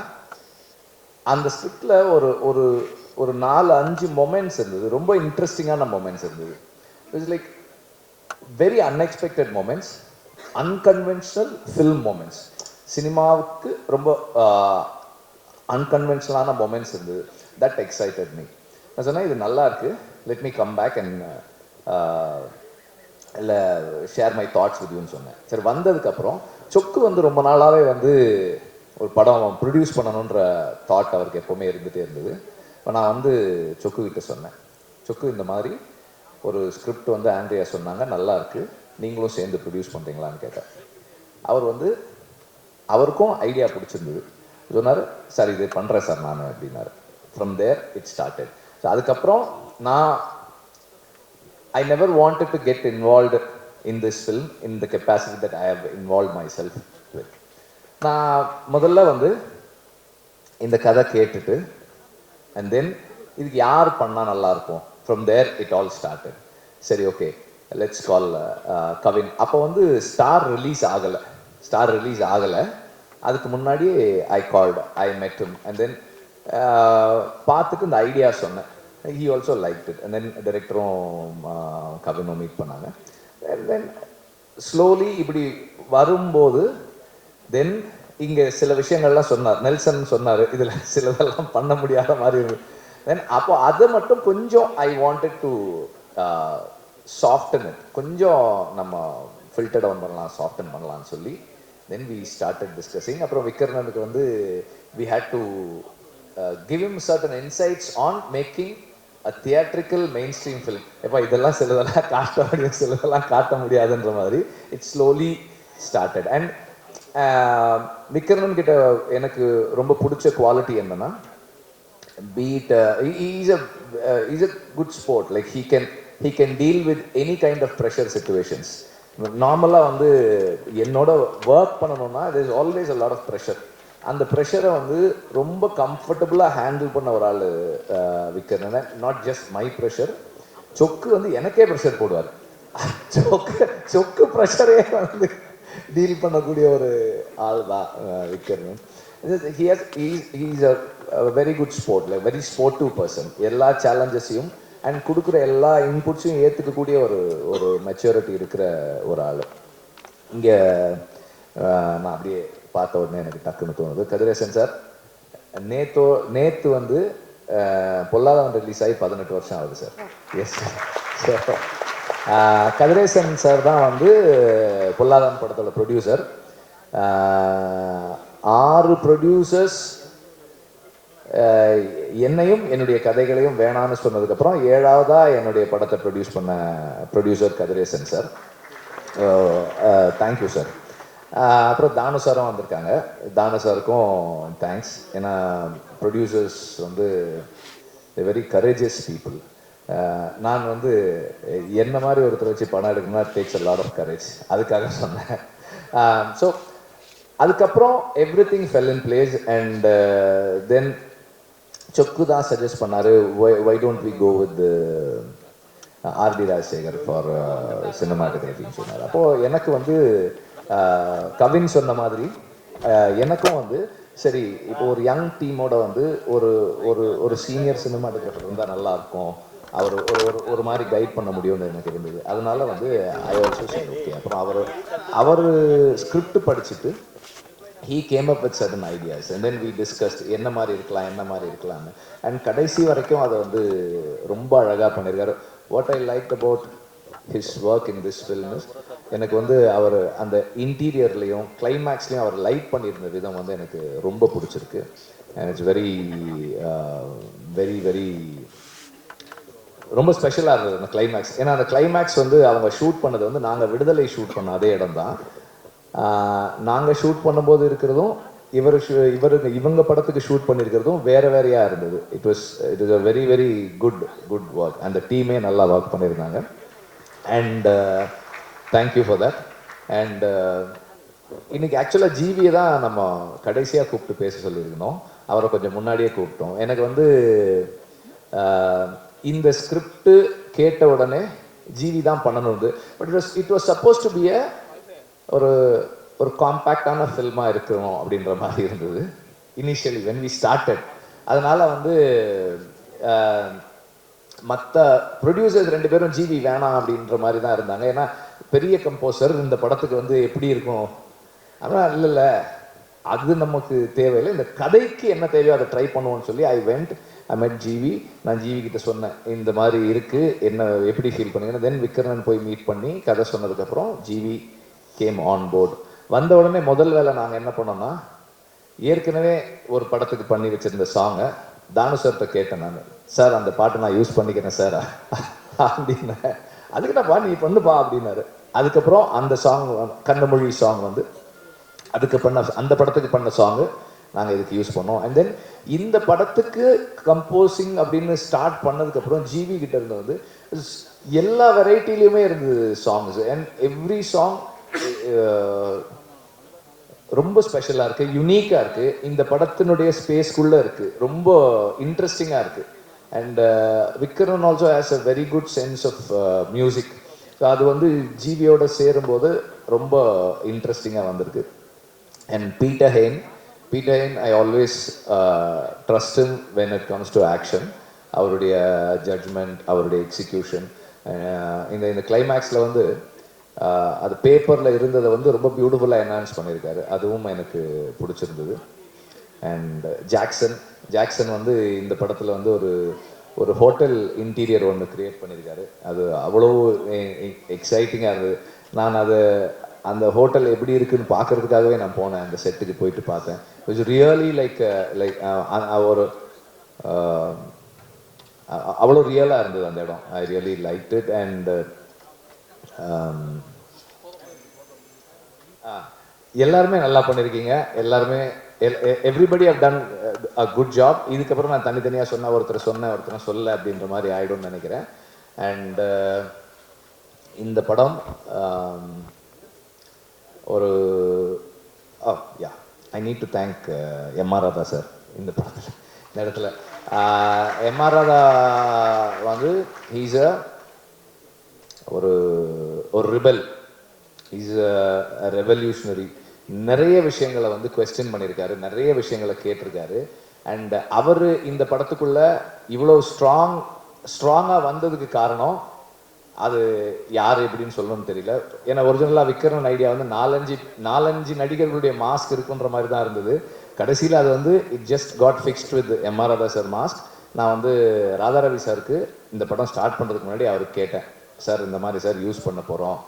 அந்த ஸ்கிரிப்டில் ஒரு ஒரு ஒரு 4-5 மொமெண்ட்ஸ் இருந்தது. ரொம்ப இன்ட்ரெஸ்டிங்கான மொமெண்ட்ஸ் இருந்தது. It's like very unexpected moments, unconventional film moments. சினிமாவுக்கு ரொம்ப அன்கன்வென்ஷனலான மூமெண்ட்ஸ் இருந்தது. That excited me. நான் சொன்னேன் இது நல்லா இருக்கு, let me come back and இல்லை ஷேர் மை தாட்ஸ் வித் யூன்னு சொன்னேன். சரி, வந்ததுக்கப்புறம் சொக்கு வந்து ரொம்ப நாளாகவே வந்து ஒரு படம் ப்ரொடியூஸ் பண்ணணுன்ற தாட் அவருக்கு எப்போவுமே இருந்துகிட்டே இருந்தது. இப்போ நான் வந்து சொக்கு கிட்ட சொன்னேன், சொக்கு இந்த மாதிரி ஒரு ஸ்கிரிப்ட் வந்து ஆண்ட்ரியா சொன்னாங்க, நல்லா இருக்குது, நீங்களும் சேர்ந்து ப்ரொடியூஸ் பண்ணுறீங்களான்னு கேட்டேன். அவர் வந்து அவருக்கும் ஐடியா பிடிச்சிருந்தது. சொன்னார், சார் இது பண்ணுறேன் சார் நான் அப்படின்னாரு. From there it started. So அதுக்கப்புறம் நான் I never wanted to get involved in this film in the capacity that I have involved myself with. நான் முதல்ல வந்து இந்த கதை கேட்டுட்டு and then இதுக்கு யார் பண்ணால் நல்லாயிருக்கும், from there it all started. சரி, ஓகே, let's call கவின். அப்போ வந்து ஸ்டார் ரிலீஸ் ஆகலை. அதுக்கு முன்னாடி I met him and then பார்த்துட்டு இந்த ஐடியா சொன்னேன். He also liked it and then டைரக்டரும் கவினும் மீட் பண்ணாங்க. and then slowly இப்படி வரும்போது தென் இங்கே சில விஷயங்கள்லாம் சொன்னார், நெல்சன் சொன்னார், இதில் சிலதெல்லாம் பண்ண முடியாத மாதிரி இருக்கு. தென் அப்போ அதை மட்டும் கொஞ்சம் I wanted to soften it, கொஞ்சம் நம்ம ஃபில்டர் டவுன் பண்ணலாம், சாஃப்டன் பண்ணலாம்னு சொல்லி தென் we started discussing. அப்புறம் விக்ரமனுக்கு வந்து we had to give him certain insights on making a theatrical mainstream film. எப்போ இதெல்லாம் சிலதெல்லாம் காட்ட முடியும், சிலதெல்லாம் காட்ட முடியாதுன்ற மாதிரி it slowly started. And Vikraman கிட்ட எனக்கு ரொம்ப பிடிச்ச குவாலிட்டி என்னன்னா, Pete is a good sport, like he can deal with any kind of pressure situations. நார்மலாக வந்து என்னோட ஒர்க் பண்ணணும்னா there is always a lot of pressure. அந்த ப்ரெஷரை வந்து ரொம்ப கம்ஃபர்டபுளாக ஹேண்டில் பண்ண ஒரு ஆள் விற்கிறேன். நாட் ஜஸ்ட் மை ப்ரெஷர், சொக்கு வந்து எனக்கே ப்ரெஷர் போடுவார். சொக்கு ப்ரெஷரே வந்து டீல் பண்ணக்கூடிய ஒரு ஆள் தான் விற்கிறேன். He's a very good sport, like very sportive person. எல்லா சேலஞ்சஸையும் அண்ட் கொடுக்குற எல்லா இன்புட்ஸையும் ஏற்றுக்கக்கூடிய ஒரு மெச்சூரிட்டி இருக்கிற ஒரு ஆள். இங்கே நான் அப்படியே பார்த்த உடனே எனக்கு டக்குன்னு தோணுது, கதிரேசன் சார் நேற்று வந்து பொல்லாதவன் ரிலீஸ் ஆகி 18 வருஷம் ஆகுது sir. Yes sir, Kathiresan sir தான் வந்து பொல்லாதவன் படத்தோட ப்ரொடியூசர். 6 ப்ரொடியூசர்ஸ் என்னையும் என்னுடைய கதைகளையும் வேணான்னு சொன்னதுக்கப்புறம் 7ஆவதாக என்னுடைய படத்தை ப்ரொடியூஸ் பண்ண producer Kathiresan sir. Thank you sir. அப்புறம் தானு சாரும் வந்திருக்காங்க, தானு சாருக்கும் தேங்க்ஸ். ஏன்னா ப்ரொடியூசர்ஸ் வந்து வெரி கரேஜியஸ் பீப்புள். நான் வந்து என்ன மாதிரி ஒருத்தர் வச்சு படம் எடுக்கணும்னா takes a lot of courage, அதுக்காக சொன்னேன். ஸோ அதுக்கப்புறம் everything fell in place and then Chokku தான் சஜஸ்ட் பண்ணார், why don't we go with RD Rajasekar for சினிமாட்டோகிராஃபின்னு சொன்னார். அப்போது எனக்கு வந்து கவின் சொன்ன மாதிரி எனக்கும் வந்து சரி, இப்போ ஒரு யங் டீமோட வந்து ஒரு ஒரு ஒரு சீனியர் சினிமாட்டோகிராஃபர் இருந்தால் நல்லாயிருக்கும், அவர் ஒரு மாதிரி கைட் பண்ண முடியும்னு எனக்கு இருந்தது. அதனால வந்து ஐ ஆல்சோ சரி ஓகே. அப்புறம் அவர் ஸ்கிரிப்ட் படிச்சுட்டு he came up with certain ideas and then we discussed என்ன மாதிரி இருக்கலாம்னு. அண்ட் கடைசி வரைக்கும் அதை வந்து ரொம்ப அழகாக பண்ணியிருக்காரு. What I like about his work in this film is, எனக்கு வந்து அவர் அந்த இன்டீரியர்லேயும் கிளைமேக்ஸ்லேயும் அவர் லைட் பண்ணியிருந்த விதம் வந்து எனக்கு ரொம்ப பிடிச்சிருக்கு. And it's very very very ரொம்ப ஸ்பெஷலாக இருந்தது அந்த கிளைமேக்ஸ். ஏன்னா அந்த கிளைமேக்ஸ் வந்து அவங்க ஷூட் பண்ணது வந்து நாங்கள் விடுதலை ஷூட் பண்ண அதே இடம் தான். நாங்கள் ஷூட் பண்ணும்போது இருக்கிறதும் இவங்க படத்துக்கு ஷூட் பண்ணியிருக்கிறதும் வேறையாக இருந்தது. It is a very very good work. அந்த டீமே நல்லா ஒர்க் பண்ணியிருந்தாங்க. And thank you for that. And இன்னைக்கு ஆக்சுவலாக ஜிவியை தான் நம்ம கடைசியாக கூப்பிட்டு பேச சொல்லியிருக்கணும், அவரை கொஞ்சம் முன்னாடியே கூப்பிட்டோம். எனக்கு வந்து இந்த ஸ்கிரிப்ட் கேட்ட உடனே ஜிவி தான் பண்ணணுது. But it was supposed to be ஒரு காம்பேக்டான ஃபில்மாக இருக்கணும் அப்படின்ற மாதிரி இருந்தது இனிஷியலி வென் வி ஸ்டார்டட். அதனால வந்து மற்ற ப்ரொடியூசர்ஸ் 2 பேரும் ஜிவி வேணாம் அப்படின்ற மாதிரி தான் இருந்தாங்க. ஏன்னா பெரிய கம்போசர் இந்த படத்துக்கு வந்து எப்படி இருக்கும் ஆனால் இல்லை அது நமக்கு தேவையில்லை, இந்த கதைக்கு என்ன தேவையோ அதை ட்ரை பண்ணுவோன்னு சொல்லி ஐ மெட் ஜிவி. நான் ஜிவி கிட்ட சொன்னேன் இந்த மாதிரி இருக்குது, என்ன எப்படி ஃபீல் பண்ணுங்கன்னா. தென் விக்ரமன் போய் மீட் பண்ணி கதை சொன்னதுக்கப்புறம் ஜிவி கேம் ஆன் போர்டு. வந்த உடனே முதல் வேலை நாங்கள் என்ன பண்ணோம்னா, ஏற்கனவே ஒரு படத்துக்கு பண்ணி வச்சுருந்த சாங்கை தானு சார்கிட்ட கேட்டேன் நான். சார் அந்த பாட்டை நான் யூஸ் பண்ணிக்கிறேன் சார் அப்படின்னேன். அதுக்கு நான் நீ பண்ணுப்பா அப்படின்னாரு. அதுக்கப்புறம் அந்த சாங் கண்ணமொழி சாங் வந்து அதுக்கு அந்த படத்துக்கு பண்ண சாங்கு நாங்கள் இதுக்கு யூஸ் பண்ணோம். அண்ட் தென் இந்த படத்துக்கு கம்போசிங் அப்படின்னு ஸ்டார்ட் பண்ணதுக்கப்புறம் ஜிவி கிட்ட இருந்து வந்து எல்லா வெரைட்டிலையுமே இருந்தது சாங்ஸ். அண்ட் எவ்ரி சாங் ரொம்ப ஸ்பெஷலாக இருக்குது, யூனிக்காக இருக்குது, இந்த படத்தினுடைய ஸ்பேஸ்க்குள்ளே இருக்குது, ரொம்ப இன்ட்ரெஸ்டிங்காக இருக்குது. And Vikraman also has a very good sense of music. So அது வந்து ஜிவியோட சேரும்போது ரொம்ப இன்ட்ரெஸ்டிங்காக வந்திருக்கு. And Peter Hain, I always trust him when it comes to action. அவருடைய ஜட்ஜ்மெண்ட், அவருடைய எக்ஸிக்யூஷன், இந்த கிளைமேக்ஸில் வந்து அது பேப்பரில் இருந்ததை வந்து ரொம்ப பியூட்டிஃபுல்லாக என்ஹான்ஸ் பண்ணியிருக்காரு. அதுவும் எனக்கு பிடிச்சிருந்தது. அண்ட் ஜாக்சன் வந்து இந்த படத்தில் வந்து ஒரு ஹோட்டல் இன்டீரியர் ஒன்று க்ரியேட் பண்ணியிருக்காரு. அது அவ்வளோ எக்ஸைட்டிங்காக இருந்தது. நான் அந்த ஹோட்டல் எப்படி இருக்குன்னு பார்க்கறதுக்காகவே நான் போனேன், அந்த செட்டுக்கு போயிட்டு பார்த்தேன். இட்ஸ் ரியலி லைக் ஒரு அவ்வளோ ரியலாக இருந்தது அந்த இடம். I really like it. And எல்லாருமே நல்லா பண்ணியிருக்கீங்க. எல்லாருமே everybody have done a good job. இதுக்கப்புறம் நான் தனித்தனியாக ஒருத்தர் சொல்ல அப்படின்ற மாதிரி ஆகிடும்னு நினைக்கிறேன். அண்ட் இந்த படம் ஒரு I need to thank MR. Radha sir. இந்த படத்தில் இந்த இடத்துல எம்.ஆர். ராதா வந்து ஹீஸ் ஒரு ரிபல், இஸ் அ ரெவல்யூஷனரி. நிறைய விஷயங்களை வந்து குவெஸ்டின் பண்ணியிருக்காரு, நிறைய விஷயங்களை கேட்டிருக்காரு. அண்ட் அவர் இந்த படத்துக்குள்ள இவ்வளோ ஸ்ட்ராங்காக வந்ததுக்கு காரணம் அது யார் எப்படின்னு சொல்லணும்னு தெரியல. ஏன்னா ஒரிஜினலாக விக்ரமன் ஐடியா வந்து நாலஞ்சு நடிகர்களுடைய மாஸ்க் இருக்குன்ற மாதிரி தான் இருந்தது. கடைசியில் அது வந்து it just got fixed with MR. Radha sir mask. நான் வந்து ராதாரவி சாருக்கு இந்த படம் ஸ்டார்ட் பண்ணுறதுக்கு முன்னாடி அவருக்கு கேட்டேன், சார் இந்த மாதிரி சார் யூஸ் பண்ண போகிறோம்,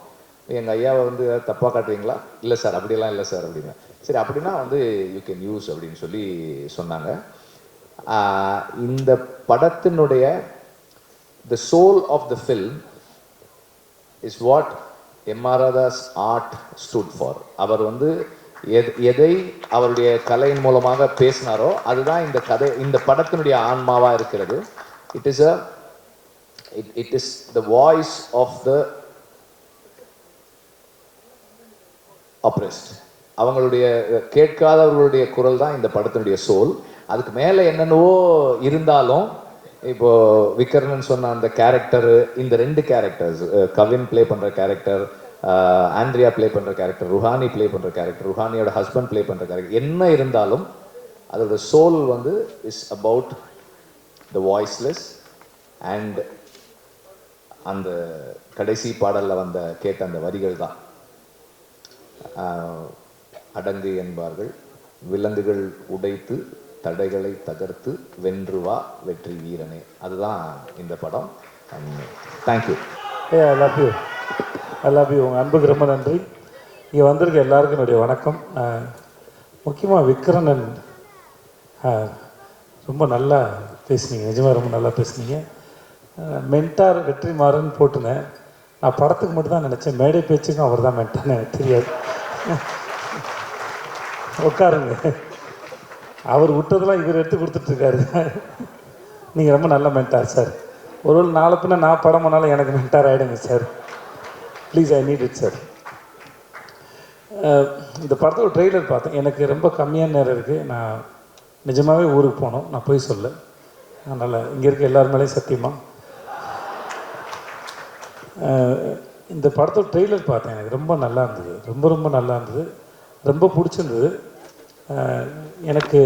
எங்கள் ஐயாவை வந்து தப்பாக காட்டுவீங்களா? இல்லை சார் அப்படியெல்லாம் இல்லை சார் அப்படின்னு. சரி அப்படின்னா வந்து யூ கேன் யூஸ் அப்படின்னு சொல்லி சொன்னாங்க. இந்த படத்தினுடைய the soul of the film is what MR. Radha's art stood for. அவர் வந்து எதை அவருடைய கலையின் மூலமாக பேசினாரோ அதுதான் இந்த படத்தினுடைய ஆன்மாவாக இருக்கிறது. It is the voice of the oppressed. அவங்களுடைய கேட்காதவர்களுடைய குரல் தான் இந்த படத்தினுடைய சோல். அதுக்கு மேலே என்னென்னவோ இருந்தாலும் இப்போ விக்ரமன் சொன்ன அந்த கேரக்டரு, இந்த 2 கேரக்டர்ஸ், கவின் ப்ளே பண்ணுற கேரக்டர், ஆண்ட்ரியா ப்ளே பண்ணுற கேரக்டர், ருஹானி ப்ளே பண்ணுற கேரக்டர், ருஹானியோட ஹஸ்பண்ட் ப்ளே பண்ணுற கேரக்டர், என்ன இருந்தாலும் அதோட சோல் வந்து is about the voiceless. And அந்த கடைசி பாடலில் கேட்ட அந்த வரிகள் தான், அடங்கு என்பார்கள் விலங்குகள் உடைத்து தடைகளை தகர்த்து வென்று வா வெற்றி வீரனே. அதுதான் இந்த படம். தேங்க்யூ. I love you. உங்கள் அன்புக்கு ரொம்ப நன்றி. இங்கே வந்திருக்க எல்லாருக்கும் என்னுடைய வணக்கம். முக்கியமாக விக்ரமன் ரொம்ப நல்லா பேசுனீங்க, நிஜமாக ரொம்ப நல்லா பேசுனீங்க. மென்டார் வெற்றிமாறன் போட்டுனேன். நான் படத்துக்கு மட்டும் தான் நினச்சேன், மேடை பேச்சுக்கும் அவர் தான் மென்டார்னு எனக்கு தெரியாது. உட்காருங்க, அவர் விட்டதெல்லாம் இவர் எடுத்து கொடுத்துட்ருக்காரு. நீங்கள் ரொம்ப நல்ல மென்டார் சார். ஒருவேளை நாளை பின்ன நான் படம் பண்ணாலும் எனக்கு மென்டார் ஆகிடுங்க sir. Please, I need it sir. இந்த படத்தோட ட்ரெய்லர் பார்த்தேன், எனக்கு ரொம்ப கம்மியான நேரம் இருக்குது. நான் நிஜமாகவே ஊருக்கு போகணும், நான் போய் சொல்ல. அதனால் இங்கே இருக்க எல்லார் மேலேயும் சத்தியமாக இந்த படத்தோட ட்ரெய்லர் பார்த்தேன், எனக்கு ரொம்ப நல்லா இருந்தது, ரொம்ப ரொம்ப நல்லா இருந்தது, ரொம்ப பிடிச்சிருந்தது. எனக்கு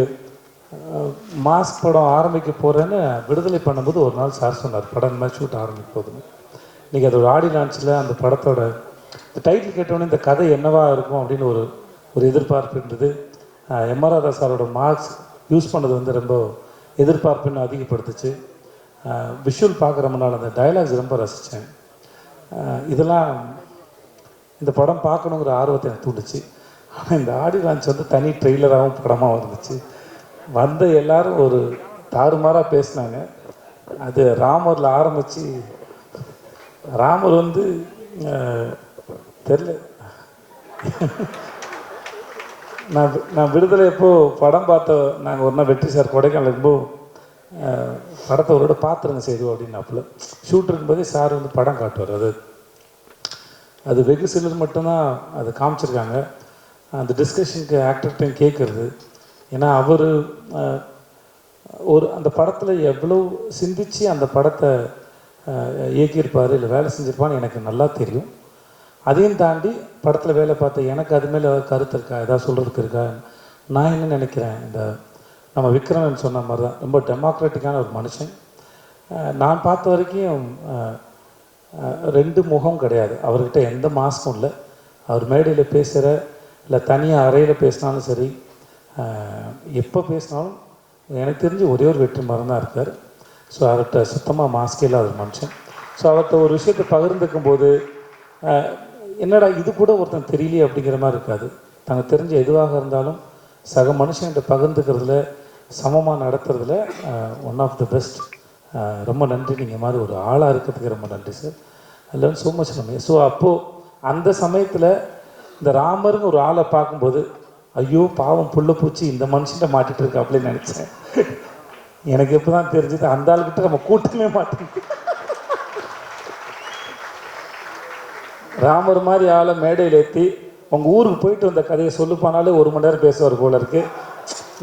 மாஸ்க் படம் ஆரம்பிக்க போகிறேன்னு விடுதலை பண்ணும்போது ஒரு நாள் சார் சொன்னார், படம் இந்த மாதிரி ஷூட் ஆரம்பிக்க போகுதுன்னு. இன்றைக்கி அதோட ஆடி லான்ச்சில் அந்த படத்தோட இந்த டைட்டில் கேட்டோன்னே இந்த கதை என்னவா இருக்கும் அப்படின்னு ஒரு எதிர்பார்ப்பு இருந்தது. எம்ஆர் ராதா சாரோட மார்க்ஸ் யூஸ் பண்ணது வந்து ரொம்ப எதிர்பார்ப்புன்னு அதிகப்படுத்துச்சு. விஷுவல் பார்க்க ரொம்ப நாள் அந்த டயலாக்ஸ் ரொம்ப ரசித்தேன். இதெல்லாம் இந்த படம் பார்க்கணுங்கிற ஆர்வத்தை எனக்கு தூண்டுச்சு. ஆனால் இந்த ஆடியோ லான்ச் வந்து தனி ட்ரெய்லராகவும் படமாக வந்துச்சு. வந்த எல்லாரும் ஒரு தாறுமாறாக பேசினாங்க. அது ராமரில் ஆரம்பித்து ராமர் வந்து தெரில நான் விடுதலை எப்போது படம் பார்த்த நாங்கள் ஒரு நாள் வெற்றி சார் கொடைக்கானல் இருக்கும்போது படத்தை ஒரு பார்த்துருங்க செய்து அப்படின்னாப்புல ஷூட் இருக்கும்போதே சார் வந்து படம் காட்டுவார். அது வெகு சிலர் மட்டும்தான் அது காமிச்சிருக்காங்க. அந்த டிஸ்கஷனுக்கு ஆக்டர்கிட்டையும் கேட்குறது. ஏன்னா அவர் அந்த படத்தில் எவ்வளோ சிந்திச்சு அந்த படத்தை இயக்கியிருப்பார் இல்லை வேலை செஞ்சுருப்பான்னு எனக்கு நல்லா தெரியும். அதையும் தாண்டி படத்தில் வேலை பார்த்த எனக்கு அது மேலே ஏதாவது கருத்து இருக்கா, ஏதாவது சொல்கிறதுக்கு இருக்கா? நான் என்ன நினைக்கிறேன், இந்த நம்ம விக்ரமன் சொன்ன மாதிரி தான் ரொம்ப டெமோக்ராட்டிக்கான ஒரு மனுஷன். நான் பார்த்த வரைக்கும் ரெண்டு முகம் கிடையாது அவர்கிட்ட, எந்த மாஸ்க்கும் இல்லை. அவர் மேடையில் பேசுகிற இல்லை தனியாக அறையில் பேசினாலும் சரி, எப்போ பேசினாலும் எனக்கு தெரிஞ்சு ஒரே ஒரு வெற்றிமாறன் தான் இருக்கார். ஸோ அவர்கிட்ட சுத்தமாக மாஸ்கே இல்லாத ஒரு மனுஷன். ஸோ அவர்கிட்ட ஒரு விஷயத்தை பகிர்ந்துக்கும் போது என்னடா இது கூட ஒருத்தன் தெரியலையே அப்படிங்கிற மாதிரி இருக்காது. தனக்கு தெரிஞ்ச எதுவாக இருந்தாலும் சக மனுஷன்கிட்ட பகிர்ந்துக்கிறதுல சமமாக நடத்துறதுல ஒன் ஆஃப் த பெஸ்ட். ரொம்ப நன்றி. நீங்கள் மாதிரி ஒரு ஆளாக இருக்கிறதுக்கு ரொம்ப நன்றி சார். அதில் வந்து ஸோ மச் நன்றி. ஸோ அப்போது அந்த சமயத்தில் இந்த ராமருங்க ஒரு ஆளை பார்க்கும்போது ஐயோ பாவம் புள்ள பூச்சி இந்த மனுஷன்கிட்ட மாட்டிகிட்டு இருக்கா அப்படின்னு நினச்சேன். எனக்கு எப்போ தான் தெரிஞ்சது அந்த ஆளுக்கிட்ட நம்ம கூட்டமே மாட்டேங்குது. ராமர் மாதிரி ஆளை மேடையில் ஏற்றி உங்கள் ஊருக்கு போயிட்டு வந்த கதையை சொல்லுப்பானாலே 1 மணி நேரம் பேசுவார் போல இருக்குது.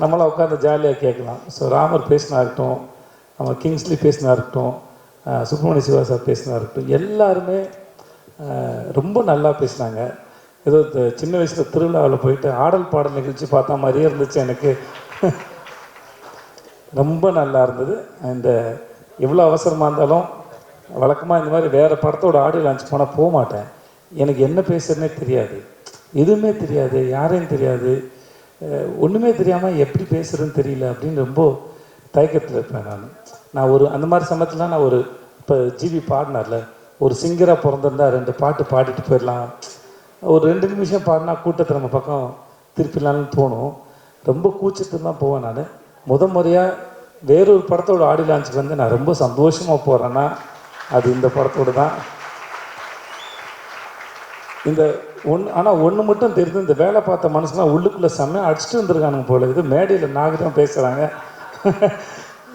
நம்மளாம் உட்காந்து ஜாலியாக கேட்கலாம். ஸோ ராமர் பேசினா இருக்கட்டும், நம்ம கிங்ஸ்லி பேசினா இருக்கட்டும், சுப்பிரமணிய சிவா சார் பேசினா இருக்கட்டும், எல்லாருமே ரொம்ப நல்லா பேசினாங்க. ஏதோ சின்ன வயசில் திருவிழாவில் போயிட்டு ஆடல் பாடல் நிகழ்ச்சி பார்த்தா மாதிரியே இருந்துச்சு எனக்கு. ரொம்ப நல்லா இருந்தது. இந்த எவ்வளோ அவசரமாக இருந்தாலும் வழக்கமாக இந்த மாதிரி வேறு படத்தோட ஆடியோ லான்ச் போனால் போக மாட்டேன். எனக்கு என்ன பேசுறதுனே தெரியாது, எதுவுமே தெரியாது, யாரையும் தெரியாது, ஒன்றுமே தெரியாமல் எப்படி பேசுகிறதுன்னு தெரியல அப்படின்னு ரொம்ப தயக்கத்தில் இருப்பேன். நான் ஒரு அந்த மாதிரி சமயத்தில் நான் ஒரு இப்போ ஜிவி பாடினார்ல, ஒரு சிங்கராக பிறந்திருந்தா 2 பாட்டு பாடிட்டு போயிடலாம், ஒரு 2 நிமிஷம் பாடினா கூட்டத்தை நம்ம பக்கம் திருப்பிடலான்னு தோணும். ரொம்ப கூச்சத்து தான் போவேன். நான் முறையாக வேறொரு படத்தோட ஆடியோ லான்ச்சுக்கு வந்து நான் ரொம்ப சந்தோஷமாக போகிறேன்னா அது இந்த படத்தோடு தான். இந்த ஆனால் ஒன்று மட்டும் தெரியுது, இந்த வேலை பார்த்த மனுஷன்லாம் உள்ளுக்குள்ளே செம்மையாக அடிச்சுட்டு வந்துருக்கானுங்க போல. இது மேடையில் நாகரிகம் பேசுகிறாங்க.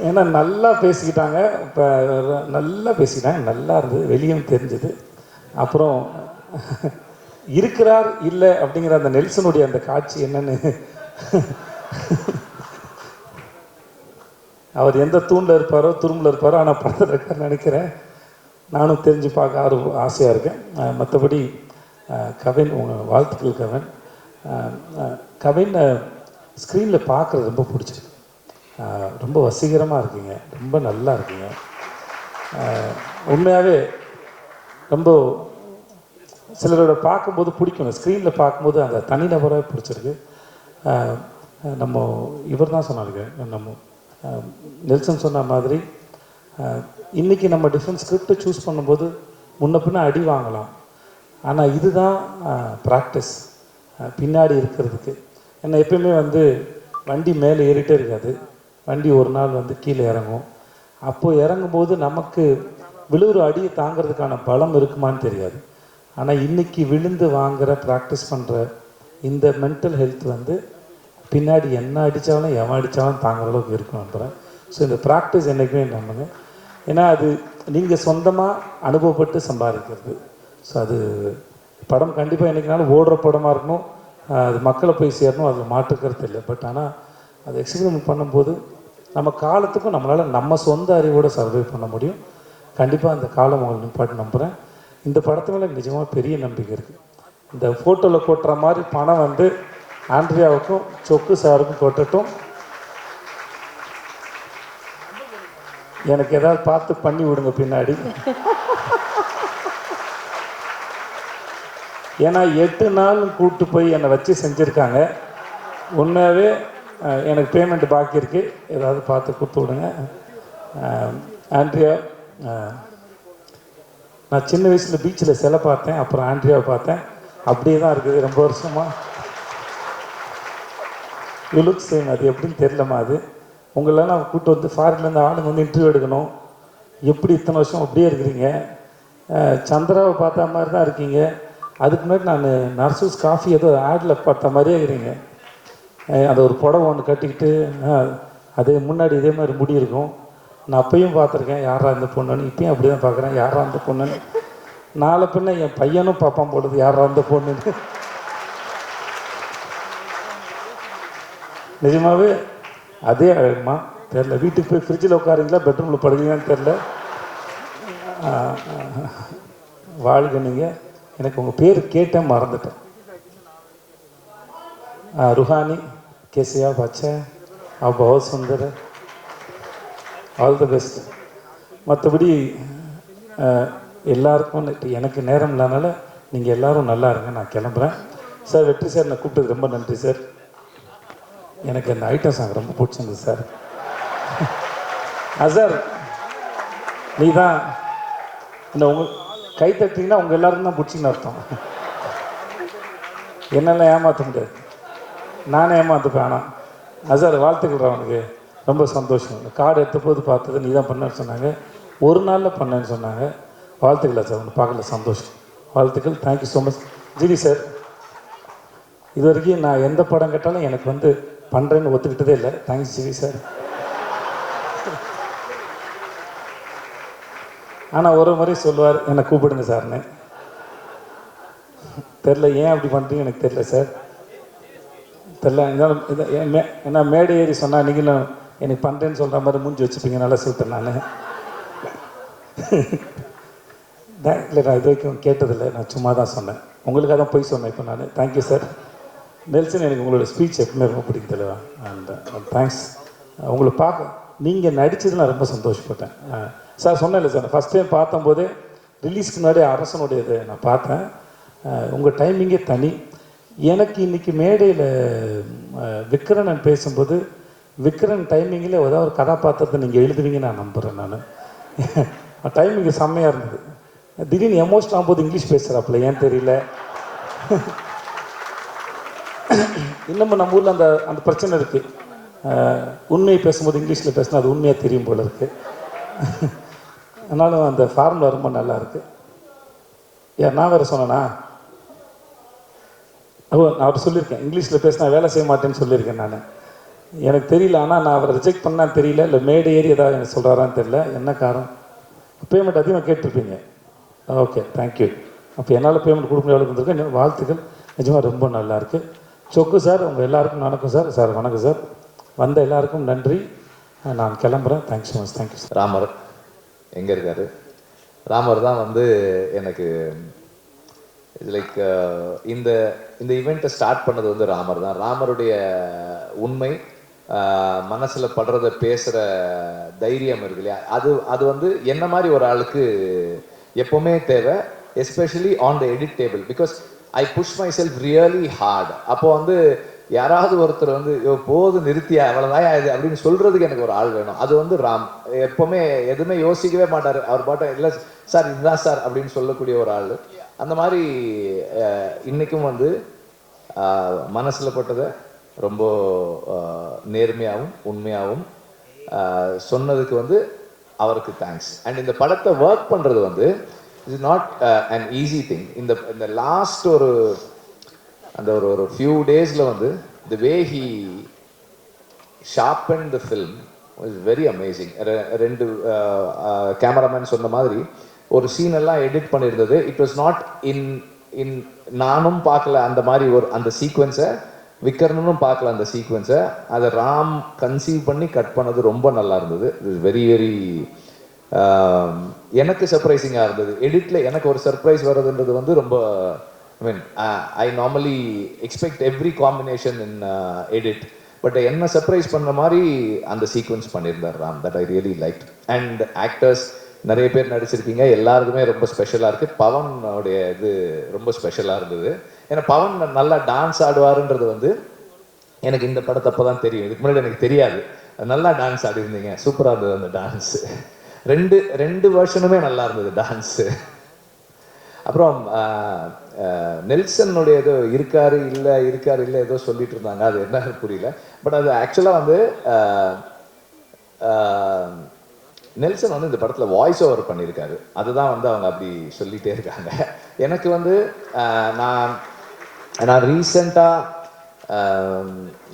ஏன்னா நல்லா பேசிக்கிட்டாங்க, இப்போ நல்லா பேசிக்கிட்டாங்க, நல்லா இருந்தது, வெளியும் தெரிஞ்சது. அப்புறம் இருக்கிறார் இல்லை அப்படிங்கிற அந்த நெல்சனுடைய அந்த காட்சி என்னன்னு, அவர் எந்த தூணில் இருப்பாரோ துரும்பில் இருப்பாரோ, ஆனால் படத்தில் இருக்காருன்னு நினைக்கிறேன். நானும் தெரிஞ்சு பார்க்க ஆசையாக இருக்கேன். மற்றபடி கவின், உங்கள் வாழ்த்துக்கள் கவின். கவின் ஸ்க்ரீனில் பார்க்குறது ரொம்ப பிடிச்சிருக்கு. ரொம்ப வசீகரமாக இருக்கீங்க, ரொம்ப நல்லா இருக்கீங்க. உண்மையாகவே ரொம்ப சிலரோட பார்க்கும்போது பிடிக்கும், ஸ்க்ரீனில் பார்க்கும்போது அந்த தனிநபராக பிடிச்சிருக்கு. நம்ம இவர் தான் சொன்னாங்க, நம்ம நெல்சன் சொன்ன மாதிரி இன்றைக்கி நம்ம டிஃப்ரெண்ட் ஸ்கிரிப்டை சூஸ் பண்ணும்போது முன்ன பின்ன அடி வாங்கலாம், ஆனால் இதுதான் ப்ராக்டிஸ் பின்னாடி இருக்கிறதுக்கு. ஏன்னா எப்பயுமே வந்து வண்டி மேலே ஏறிட்டே இருக்காது, வண்டி ஒரு நாள் வந்து கீழே இறங்கும். அப்போது இறங்கும்போது நமக்கு விழுவுற அடியை தாங்கிறதுக்கான பலம் இருக்குமான்னு தெரியாது. ஆனால் இன்றைக்கி விழுந்து வாங்குகிற ப்ராக்டிஸ் பண்ணுற இந்த மென்டல் ஹெல்த் வந்து பின்னாடி என்ன அடித்தாலும் எவன் அடித்தாலும் தாங்குற அளவுக்கு இருக்கும் நம்புகிறேன். ஸோ இந்த ப்ராக்டிஸ் என்றைக்குமே நம்புங்க. ஏன்னா அது நீங்கள் சொந்தமாக அனுபவப்பட்டு சம்பாதிக்கிறது. ஸோ அது படம் கண்டிப்பாக என்றைக்குனாலும் ஓடுற படமாக இருக்கணும், அது மக்களை போய் சேரணும், அதில் மாற்றுக்கிறது இல்லை. பட் ஆனால் அது எக்ஸ்பெரிமெண்ட் பண்ணும்போது நம்ம காலத்துக்கும் நம்மளால் நம்ம சொந்த அறிவோடு சர்வை பண்ண முடியும். கண்டிப்பாக அந்த காலம் உங்களை நிப்பாட்டு நம்புகிறேன். இந்த படத்து மேலே நிஜமாக பெரிய நம்பிக்கை இருக்குது. இந்த ஃபோட்டோவில் கொட்டுற மாதிரி பணம் வந்து ஆண்ட்ரியாவுக்கும் சொக்கு சாருக்கும் கொட்டட்டும். எனக்கு ஏதாவது பார்த்து பண்ணி விடுங்க பின்னாடி. ஏன்னா 8 நாள் கூப்பிட்டு போய் என்னை வச்சு செஞ்சுருக்காங்க. உண்மையாகவே எனக்கு பேமெண்ட் பாக்கி இருக்குது, ஏதாவது பார்த்து கொடுத்து விடுங்க. ஆண்ட்ரியா, நான் சின்ன வயசில் பீச்சில் சிலை பார்த்தேன், அப்புறம் ஆண்ட்ரியாவை பார்த்தேன், அப்படியே தான் இருக்குது ரொம்ப வருஷமாக. You look same. அது எப்படின்னு தெரியலம்மா. அது உங்களெல்லாம் கூப்பிட்டு வந்து ஃபாரின்லேருந்து ஆளுங்க வந்து இன்டர்வியூ எடுக்கணும். எப்படி இத்தனை வருஷம் அப்படியே இருக்கிறீங்க? சந்திராவை பார்த்த மாதிரி தான் இருக்கீங்க. அதுக்கு முன்னாடி நான் நர்சூஸ் காஃபி ஏதோ ஆடில் பார்த்த மாதிரியே இருக்கிறீங்க. அது ஒரு புடவை ஒன்று கட்டிக்கிட்டு அது முன்னாடி இதே மாதிரி முடி இருக்கும். நான் அப்பையும் பார்த்துருக்கேன் யாரா இந்த பொண்ணுன்னு, இப்பயும் அப்படி தான் பார்க்குறேன் யாரா இந்த பொண்ணுன்னு. நாளை பின்ன என் பையனும் பார்ப்பான் போடுது யாரா இந்த பொண்ணுன்னு. நிஜமாகவே அதே அழகுமா தெரில. வீட்டுக்கு போய் ஃப்ரிட்ஜில் உட்காருங்களா பெட்ரூமில் படுக்கிறீங்கன்னு தெரில. வாழ்க நீங்கள். எனக்கு உங்கள் பேர் கேட்டேன் மறந்துட்டேன். रूहानी कैसे आप? अच्छा है, आप बहुत सुंदर है, ஆல் தி பெஸ்ட். மற்றபடி எல்லாருக்கும் எனக்கு நேரம் இல்லாதனால நீங்கள் எல்லோரும் நல்லா இருங்க, நான் கிளம்புறேன். சார் வெற்றி சார், நான் கூப்பிட்டது ரொம்ப நன்றி சார். எனக்கு அந்த ஐட்டம் சாங் ரொம்ப பிடிச்சிருந்தது சார். சார் நீ தான் இந்த உங்கள் கை தட்டிங்கன்னா உங்கள் எல்லாருக்கும் தான் பிடிச்சின்னு அர்த்தம். என்னெல்லாம் ஏமாற்ற முடியாது, நானே ஏமாத்துப்பேன். ஆனால் அசார் வாழ்த்துக்கள் அவனுக்கு, ரொம்ப சந்தோஷம். கார்டு எடுத்த போது பார்த்தது நீ தான் பண்ணேன்னு சொன்னாங்க, ஒரு நாளில் பண்ணேன்னு சொன்னாங்க. வாழ்த்துக்கள் சார், ஒன்று பார்க்கல, சந்தோஷம். வாழ்த்துக்கள், thank you so much. GV sir, இது வரைக்கும் நான் எந்த படம் கேட்டாலும் எனக்கு வந்து பண்ணுறேன்னு ஒத்துக்கிட்டதே இல்லை. Thanks GV sir. ஆனால் ஒரு முறை சொல்லுவார் என்னை கூப்பிடுங்க சார்னு. தெரில ஏன் அப்படி பண்ணுறீங்க எனக்கு தெரில சார், தெரில. இருந்தாலும் இதை ஏன்னா மேடை ஏறி சொன்னால் நீங்களும் எனக்கு பண்ணுறேன்னு சொல்கிற மாதிரி மூஞ்சி வச்சுப்பீங்க, நல்லா சொல்லிட்டேன் நான். இல்லை, நான் இது வரைக்கும் கேட்டதில்லை, நான் சும்மா தான் சொன்னேன். உங்களுக்காக தான் போய் சொன்னேன் இப்போ நான். Thank you sir. நெல்சன், எனக்கு உங்களோட ஸ்பீச் எப்பவுமே ரொம்ப பிடிக்கும் தலைவா. And thanks. உங்களை பார்க்க நீங்கள் நடித்தது நான் ரொம்ப சந்தோஷப்பட்டேன் சார். சொன்னேன் சார், ஃபஸ்ட் டைம் பார்த்தம்போதே ரிலீஸ்க்கு முன்னாடி அரசனுடைய இதை நான் பார்த்தேன். உங்கள் டைமிங்கே தனி. எனக்கு இன்றைக்கி மேடையில் விக்ரன் பேசும்போது விக்ரன் டைமிங்கில் ஏதாவது ஒரு கதாபாத்திரத்தை நீங்கள் எழுதுவீங்க நான் நம்புகிறேன். நான் டைமிங்கு செம்மையாக இருந்தது. திடீர்னு எமோஷன் ஆகும்போது இங்கிலீஷ் பேசுகிறாப்புல, ஏன் தெரியல. இன்னமும் நம்ம ஊரில் அந்த அந்த பிரச்சனை இருக்குது. உண்மையை பேசும்போது இங்கிலீஷில் பேசினா அது உண்மையாக தெரியும் போல இருக்குது. ஆனாலும் அந்த ஃபார்முலா ரொம்ப நல்லா இருக்குது. ஏன் நான் வேறு சொன்னேன்னா, நான் அவர் சொல்லியிருக்கேன் இங்கிலீஷில் பேசினா வேலை செய்ய மாட்டேன்னு சொல்லியிருக்கேன் நான். எனக்கு தெரியல, ஆனால் நான் அவரை ரிஜெக்ட் பண்ணான்னு தெரியல, இல்லை மேடை ஏறி ஏதாவது எனக்கு சொல்கிறாரான்னு தெரியல. என்ன காரணம்? பேமெண்ட் அதிகமாக கேட்டிருப்பீங்க. Okay, thank you. அப்போ என்னால் பேமெண்ட் கொடுக்க முடியாது இருந்திருக்கேன். வாழ்த்துக்கள், நிஜமாக ரொம்ப நல்லாயிருக்கு. சொக்கு சார், உங்கள் எல்லாருக்கும் வணக்கம் சார். சார் வணக்கம் சார். வந்த எல்லாருக்கும் நன்றி. நான் கிளம்புறேன். Thanks so much. Thank you sir. Ramar எங்கே இருக்கார்? ராமர் தான் வந்து எனக்கு லைக் இந்த இந்த ஈவெண்ட்டை ஸ்டார்ட் பண்ணது வந்து ராமர் தான். ராமருடைய உண்மை, மனசில் படுறத பேசுகிற தைரியம் இருக்கு இல்லையா, அது வந்து என்ன மாதிரி ஒரு ஆளுக்கு எப்போவுமே தேவை. Especially on the edit table, because I push myself really hard. அப்போ வந்து யாராவது ஒருத்தர் வந்து போது நிறுத்தியா அவ்வளோதான் இது அப்படின்னு சொல்கிறதுக்கு எனக்கு ஒரு ஆள் வேணும். அது வந்து ராம் எப்போவுமே எதுவுமே யோசிக்கவே மாட்டார். அவர் பாட்டை இல்லை சார் இதுதான் சார் அப்படின்னு சொல்லக்கூடிய ஒரு ஆள். அந்த மாதிரி இன்றைக்கும் வந்து மனசில் பட்டதை ரொம்ப நேர்மையாகவும் உண்மையாகவும் சொன்னதுக்கு வந்து அவருக்கு தேங்க்ஸ். அண்ட் இந்த படத்தை ஒர்க் பண்ணுறது வந்து it's not an easy thing. இந்த லாஸ்ட் ஒரு ஒரு ஃபியூ டேஸில் வந்து the way he sharpen the film is very amazing. ரெண்டு கேமராமேன் சொன்ன மாதிரி ஒரு சீன் எல்லாம் எடிட் பண்ணியிருந்தது. இட் வாஸ் நாட் இன் நானும் பார்க்கல அந்த மாதிரி அந்த சீக்வன்ஸை, விக்ரனும் பார்க்கல அந்த சீக்வன்ஸை. அதை ராம் கன்சீவ் பண்ணி கட் பண்ணது ரொம்ப நல்லா இருந்தது. இட் இஸ் வெரி வெரி எனக்கு சர்ப்ரைசிங்காக இருந்தது. எடிட்டில் எனக்கு ஒரு சர்ப்ரைஸ் வர்றதுன்றது வந்து ரொம்ப I normally expect every combination in edit, but என்ன சர்ப்ரைஸ் பண்ண மாதிரி அந்த சீக்வன்ஸ் பண்ணியிருந்தார் Ram. That I really like. And actors நிறைய பேர் நடிச்சிருக்கீங்க, எல்லாருக்குமே ரொம்ப ஸ்பெஷலாக இருக்குது. பவனுடைய இது ரொம்ப ஸ்பெஷலாக இருந்தது. ஏன்னா பவன் நல்லா டான்ஸ் ஆடுவாருன்றது வந்து எனக்கு இந்த படத்தப்போ தான் தெரியும். இதுக்கு முன்னாடி எனக்கு தெரியாது. நல்லா டான்ஸ் ஆடிருந்தீங்க, சூப்பராக இருந்தது அந்த டான்ஸு. ரெண்டு வெர்ஷனுமே நல்லா இருந்தது டான்ஸு. அப்புறம் நெல்சனுடைய ஏதோ இருக்காரு இல்லை ஏதோ சொல்லிட்டு இருந்தாங்க, அது என்ன புரியல. பட் அது ஆக்சுவலாக வந்து நெல்சன் வந்து இந்த படத்தில் வாய்ஸ் ஓவர் பண்ணியிருக்காரு. அதுதான் வந்து அவங்க அப்படி சொல்லிகிட்டே இருக்காங்க. எனக்கு வந்து நான் ரீசெண்டாக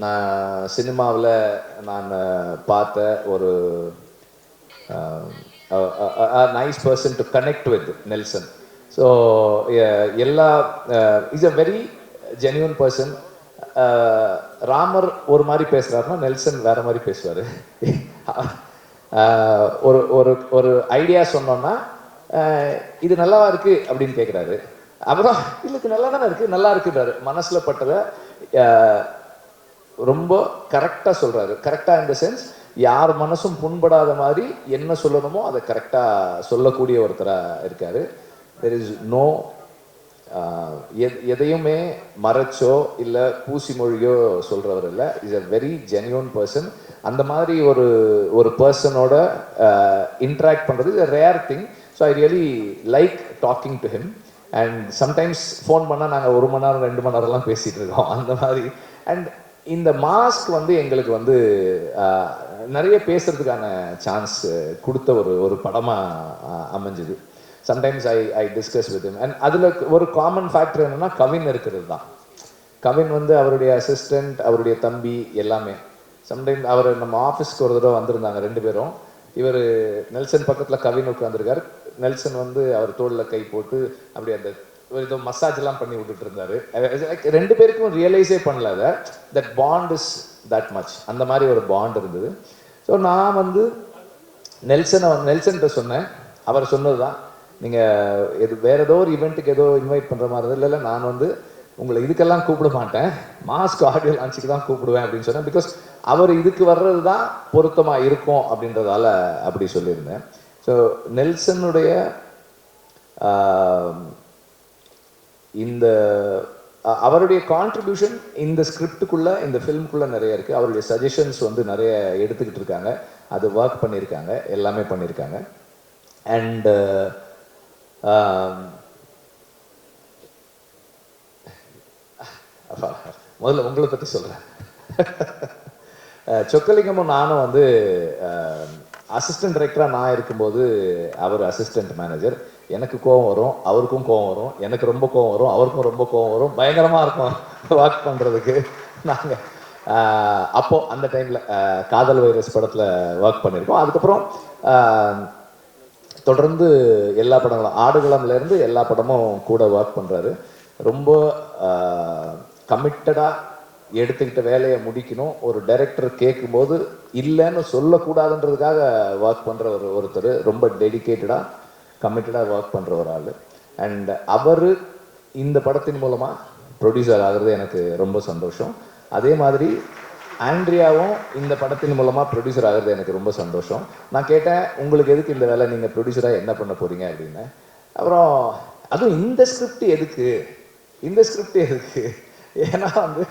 நான் சினிமாவில் நான் பார்த்த ஒரு nice person to connect with Nelson. So எல்லா is a very genuine person. Ramar ஒரு மாதிரி பேசுகிறாருன்னா நெல்சன் வேற மாதிரி பேசுவார். ஒரு ஒரு ஒரு ஐடியா சொன்னோன்னா இது நல்லாவா இருக்கு அப்படின்னு கேட்குறாரு. அப்புறம் இல்லைக்கு நல்லா தானே இருக்கு, நல்லா இருக்குன்றாரு. மனசில் பட்டதை ரொம்ப கரெக்டாக சொல்கிறாரு. கரெக்டாக இந்த சென்ஸ் யார் மனசும் புண்படாத மாதிரி என்ன சொல்லணுமோ அதை கரெக்டாக சொல்லக்கூடிய ஒருத்தராக இருக்கார். தெர் இஸ் நோ எதையுமே மறைச்சோ இல்லை பூசி மொழியோ சொல்கிறவர் இல்லை. Is a very genuine person. அந்த மாதிரி ஒரு பர்சனோட இன்ட்ராக்ட் பண்ணுறது is a rare thing. So I really like talking to him. And sometimes phone பண்ணால் நாங்கள் 1 மணி நேரம் 2 மணி நேரம்லாம் பேசிகிட்டு இருக்கோம் அந்த மாதிரி. அண்ட் இந்த மாஸ்க் வந்து எங்களுக்கு வந்து நிறைய பேசுறதுக்கான சான்ஸ் கொடுத்த ஒரு படமாக அமைஞ்சுது. Sometimes I discuss with him. And அதில் ஒரு காமன் ஃபேக்டர் என்னென்னா கவின் இருக்கிறது தான். கவின் வந்து அவருடைய அசிஸ்டண்ட், அவருடைய தம்பி எல்லாமே. சம்டைம்ஸ் அவர் நம்ம ஆஃபீஸ்க்கு ஒரு தடவை வந்திருந்தாங்க 2 பேரும். இவர் நெல்சன் பக்கத்தில் கவின் உட்காந்துருக்கார். நெல்சன் வந்து அவர் தோளில் கை போட்டு அப்படி அந்த ஏதோ மசாஜ்லாம் பண்ணி விட்டுட்டு இருந்தாரு. 2 பேருக்கும் ரியலைஸே பண்ணல that bond is that much. அந்த மாதிரி ஒரு பாண்ட் இருந்தது. ஸோ நான் வந்து நெல்சன்கிட்ட சொன்னேன். அவர் சொன்னது தான், நீங்கள் வேற ஏதோ ஒரு ஈவெண்ட்டுக்கு ஏதோ இன்வைட் பண்ணுற மாதிரி இருந்தது. இல்லை நான் வந்து உங்களை இதுக்கெல்லாம் கூப்பிட மாட்டேன், மாஸ்க் ஆடியோ லான்ச்சுக்கு தான் கூப்பிடுவேன் அப்படின்னு சொன்னேன். பிகாஸ் அவர் இதுக்கு வர்றது தான் பொருத்தமாக இருக்கும் அப்படின்றதால அப்படி சொல்லியிருந்தேன். ஸோ நெல்சனுடைய இந்த அவருடைய கான்ட்ரிபியூஷன் இந்த ஸ்கிரிப்டுக்குள்ளே, இந்த ஃபிலிம்குள்ளே நிறைய இருக்குது. அவருடைய சஜஷன்ஸ் வந்து நிறைய எடுத்துக்கிட்டு இருக்காங்க, அது ஒர்க் பண்ணியிருக்காங்க, எல்லாமே பண்ணியிருக்காங்க. அண்ட் முதல்ல உங்களை பற்றி சொல்கிறேன். சொக்கலிங்கமும் நானும் வந்து அசிஸ்டன்ட் டைரக்டராக நான் இருக்கும்போது அவர் அசிஸ்டன்ட் மேனேஜர். எனக்கு கோவம் வரும், அவருக்கும் கோவம் வரும், எனக்கு ரொம்ப கோவம் வரும், அவருக்கும் ரொம்ப கோவம் வரும். பயங்கரமாக இருக்கும் ஒர்க் பண்ணுறதுக்கு. நாங்கள் அப்போது அந்த டைமில் காதல் வைரஸ் படத்தில் ஒர்க் பண்ணியிருக்கோம். அதுக்கப்புறம் தொடர்ந்து எல்லா படங்களும் ஆடுகளம்லேருந்து எல்லா படமும் கூட ஒர்க் பண்ணுறாரு. ரொம்ப கமிட்டடாக எடுத்துக்கிட்ட வேலையை முடிக்கணும். ஒரு டைரக்டர் கேட்கும்போது இல்லைன்னு சொல்லக்கூடாதுன்றதுக்காக ஒர்க் பண்ணுற ஒருத்தர். ரொம்ப டெடிக்கேட்டடாக கமிட்டடாக ஒர்க் பண்ணுற ஒரு ஆள். அண்ட் அவர் இந்த படத்தின் மூலமாக ப்ரொடியூசர் ஆகிறது எனக்கு ரொம்ப சந்தோஷம். அதே மாதிரி ஆண்ட்ரியாவும் இந்த படத்தின் மூலமாக ப்ரொடியூசர் ஆகிறது எனக்கு ரொம்ப சந்தோஷம். நான் கேட்டேன், உங்களுக்கு எதுக்கு இந்த வேலை, நீங்கள் ப்ரொடியூசராக என்ன பண்ண போகிறீங்க அப்படின்னு. அப்புறம் அதுவும் இந்த ஸ்கிரிப்ட் எதுக்கு, இந்த ஸ்கிரிப்ட் எதுக்கு, ஏன்னா வந்து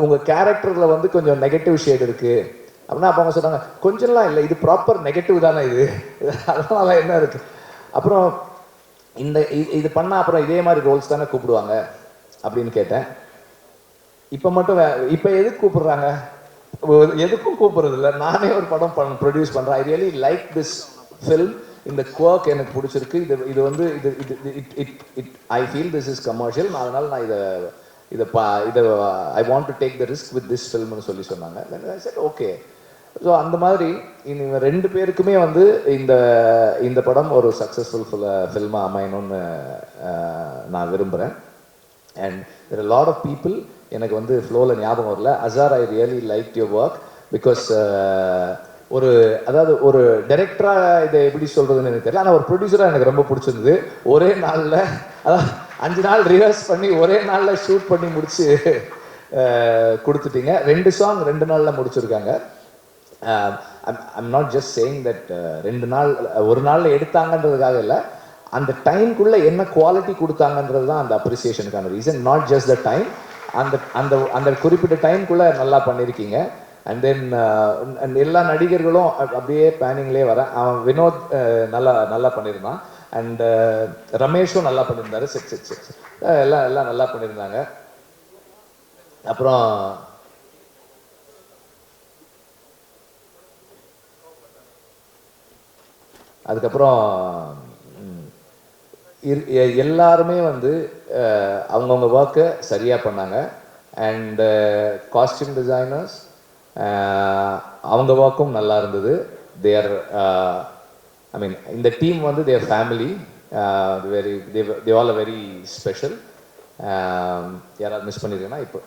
உங்கள் கேரக்டரில் வந்து கொஞ்சம் நெகட்டிவ் ஷேட் இருக்குது அப்படின்னா அப்போ அவங்க சொன்னாங்க, கொஞ்சம்லாம் இல்லை, இது ப்ராப்பர் நெகட்டிவ் தானே இது, அதனால என்ன இருக்குது. அப்புறம் இது பண்ணால் அப்புறம் இதே மாதிரி ரோல்ஸ் தானே கூப்பிடுவாங்க அப்படின்னு கேட்டேன். இப்போ மட்டும் இப்போ எதுக்கு கூப்பிடுறாங்க, எதுக்கும் கூப்பிடுறது இல்லை. நானே ஒரு படம் ப்ரொடியூஸ் பண்ணுறேன். I really like this film. இந்த குவர்க் எனக்கு பிடிச்சிருக்கு. இது வந்து I feel this is commercial. அதனால் நான் இதை I want to take the risk with this ஃபில்ம்னு சொல்லி சொன்னாங்க. சரி, ஓகே. ஸோ அந்த மாதிரி இவங்க 2 பேருக்குமே வந்து இந்த படம் ஒரு சக்ஸஸ்ஃபுல் ஃபில்மாக அமையணும்னு நான் விரும்புகிறேன். And there are lot of people எனக்கு வந்து ஃப்ளோவில் ஞாபகம் வரல. Azhar, I really like your work. Because அதாவது ஒரு டைரக்டராக இதை எப்படி சொல்கிறதுன்னு எனக்கு தெரியல, ஆனால் ஒரு ப்ரொடியூசராக எனக்கு ரொம்ப பிடிச்சிருந்தது. ஒரே நாளில், அதாவது 5 நாள் ரிஹர்ஸ் பண்ணி ஒரே நாளில் ஷூட் பண்ணி முடிச்சு கொடுத்துட்டீங்க. 2 சாங் 2 நாளில் முடிச்சிருக்காங்க. I'm not just saying that 2 நாள் ஒரு நாளில் எடுத்தாங்கன்றதுக்காக இல்லை, அந்த டைம்குள்ளே என்ன குவாலிட்டி கொடுத்தாங்கன்றது தான் அந்த அப்ரிசியேஷனுக்கான reason. Not just the time, அந்த அந்த அந்த குறிப்பிட்ட டைம்குள்ளே நல்லா பண்ணியிருக்கீங்க. அண்ட் தென் எல்லா நடிகர்களும் அப்படியே பேனிங்லேயே வரேன். அவன் வினோத் நல்லா நல்லா பண்ணியிருந்தான். அண்ட் ரமேஷும் நல்லா பண்ணியிருந்தாரு. எல்லாம் எல்லாம் நல்லா பண்ணியிருந்தாங்க. அப்புறம் அதுக்கப்புறம் எல்லாருமே வந்து அவங்கவுங்க ஒர்க்கை சரியாக பண்ணாங்க. அண்ட் காஸ்டியூம் டிசைனர்ஸ் அவங்க ஒர்க்கும் நல்லா இருந்தது. தேர் ஐ மீன் இந்த டீம் வந்து their family, very they all a very special. யாராவது மிஸ் பண்ணியிருக்கேன்னா இப்போ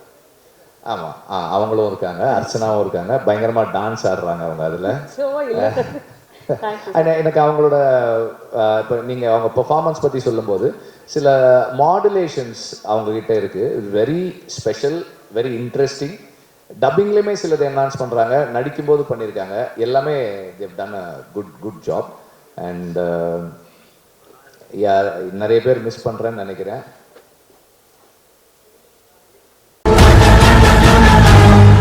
ஆமாம் அவங்களும் இருக்காங்க, அர்ச்சனாவும் இருக்காங்க. பயங்கரமாக டான்ஸ் ஆடுறாங்க அவங்க அதில். எனக்கு அவங்களோட இப்போ நீங்கள் அவங்க பெர்ஃபார்மன்ஸ் பற்றி சொல்லும்போது சில மாடுலேஷன்ஸ் அவங்கக்கிட்ட இருக்குது, வெரி ஸ்பெஷல், வெரி இன்ட்ரெஸ்டிங். டப்பிங்லேயுமே சிலது என்ஹான்ஸ் பண்ணுறாங்க, நடிக்கும்போது பண்ணியிருக்காங்க. எல்லாமே they've done a good job. And நிறைய பேர் மிஸ் பண்ணுறேன்னு நினைக்கிறேன்.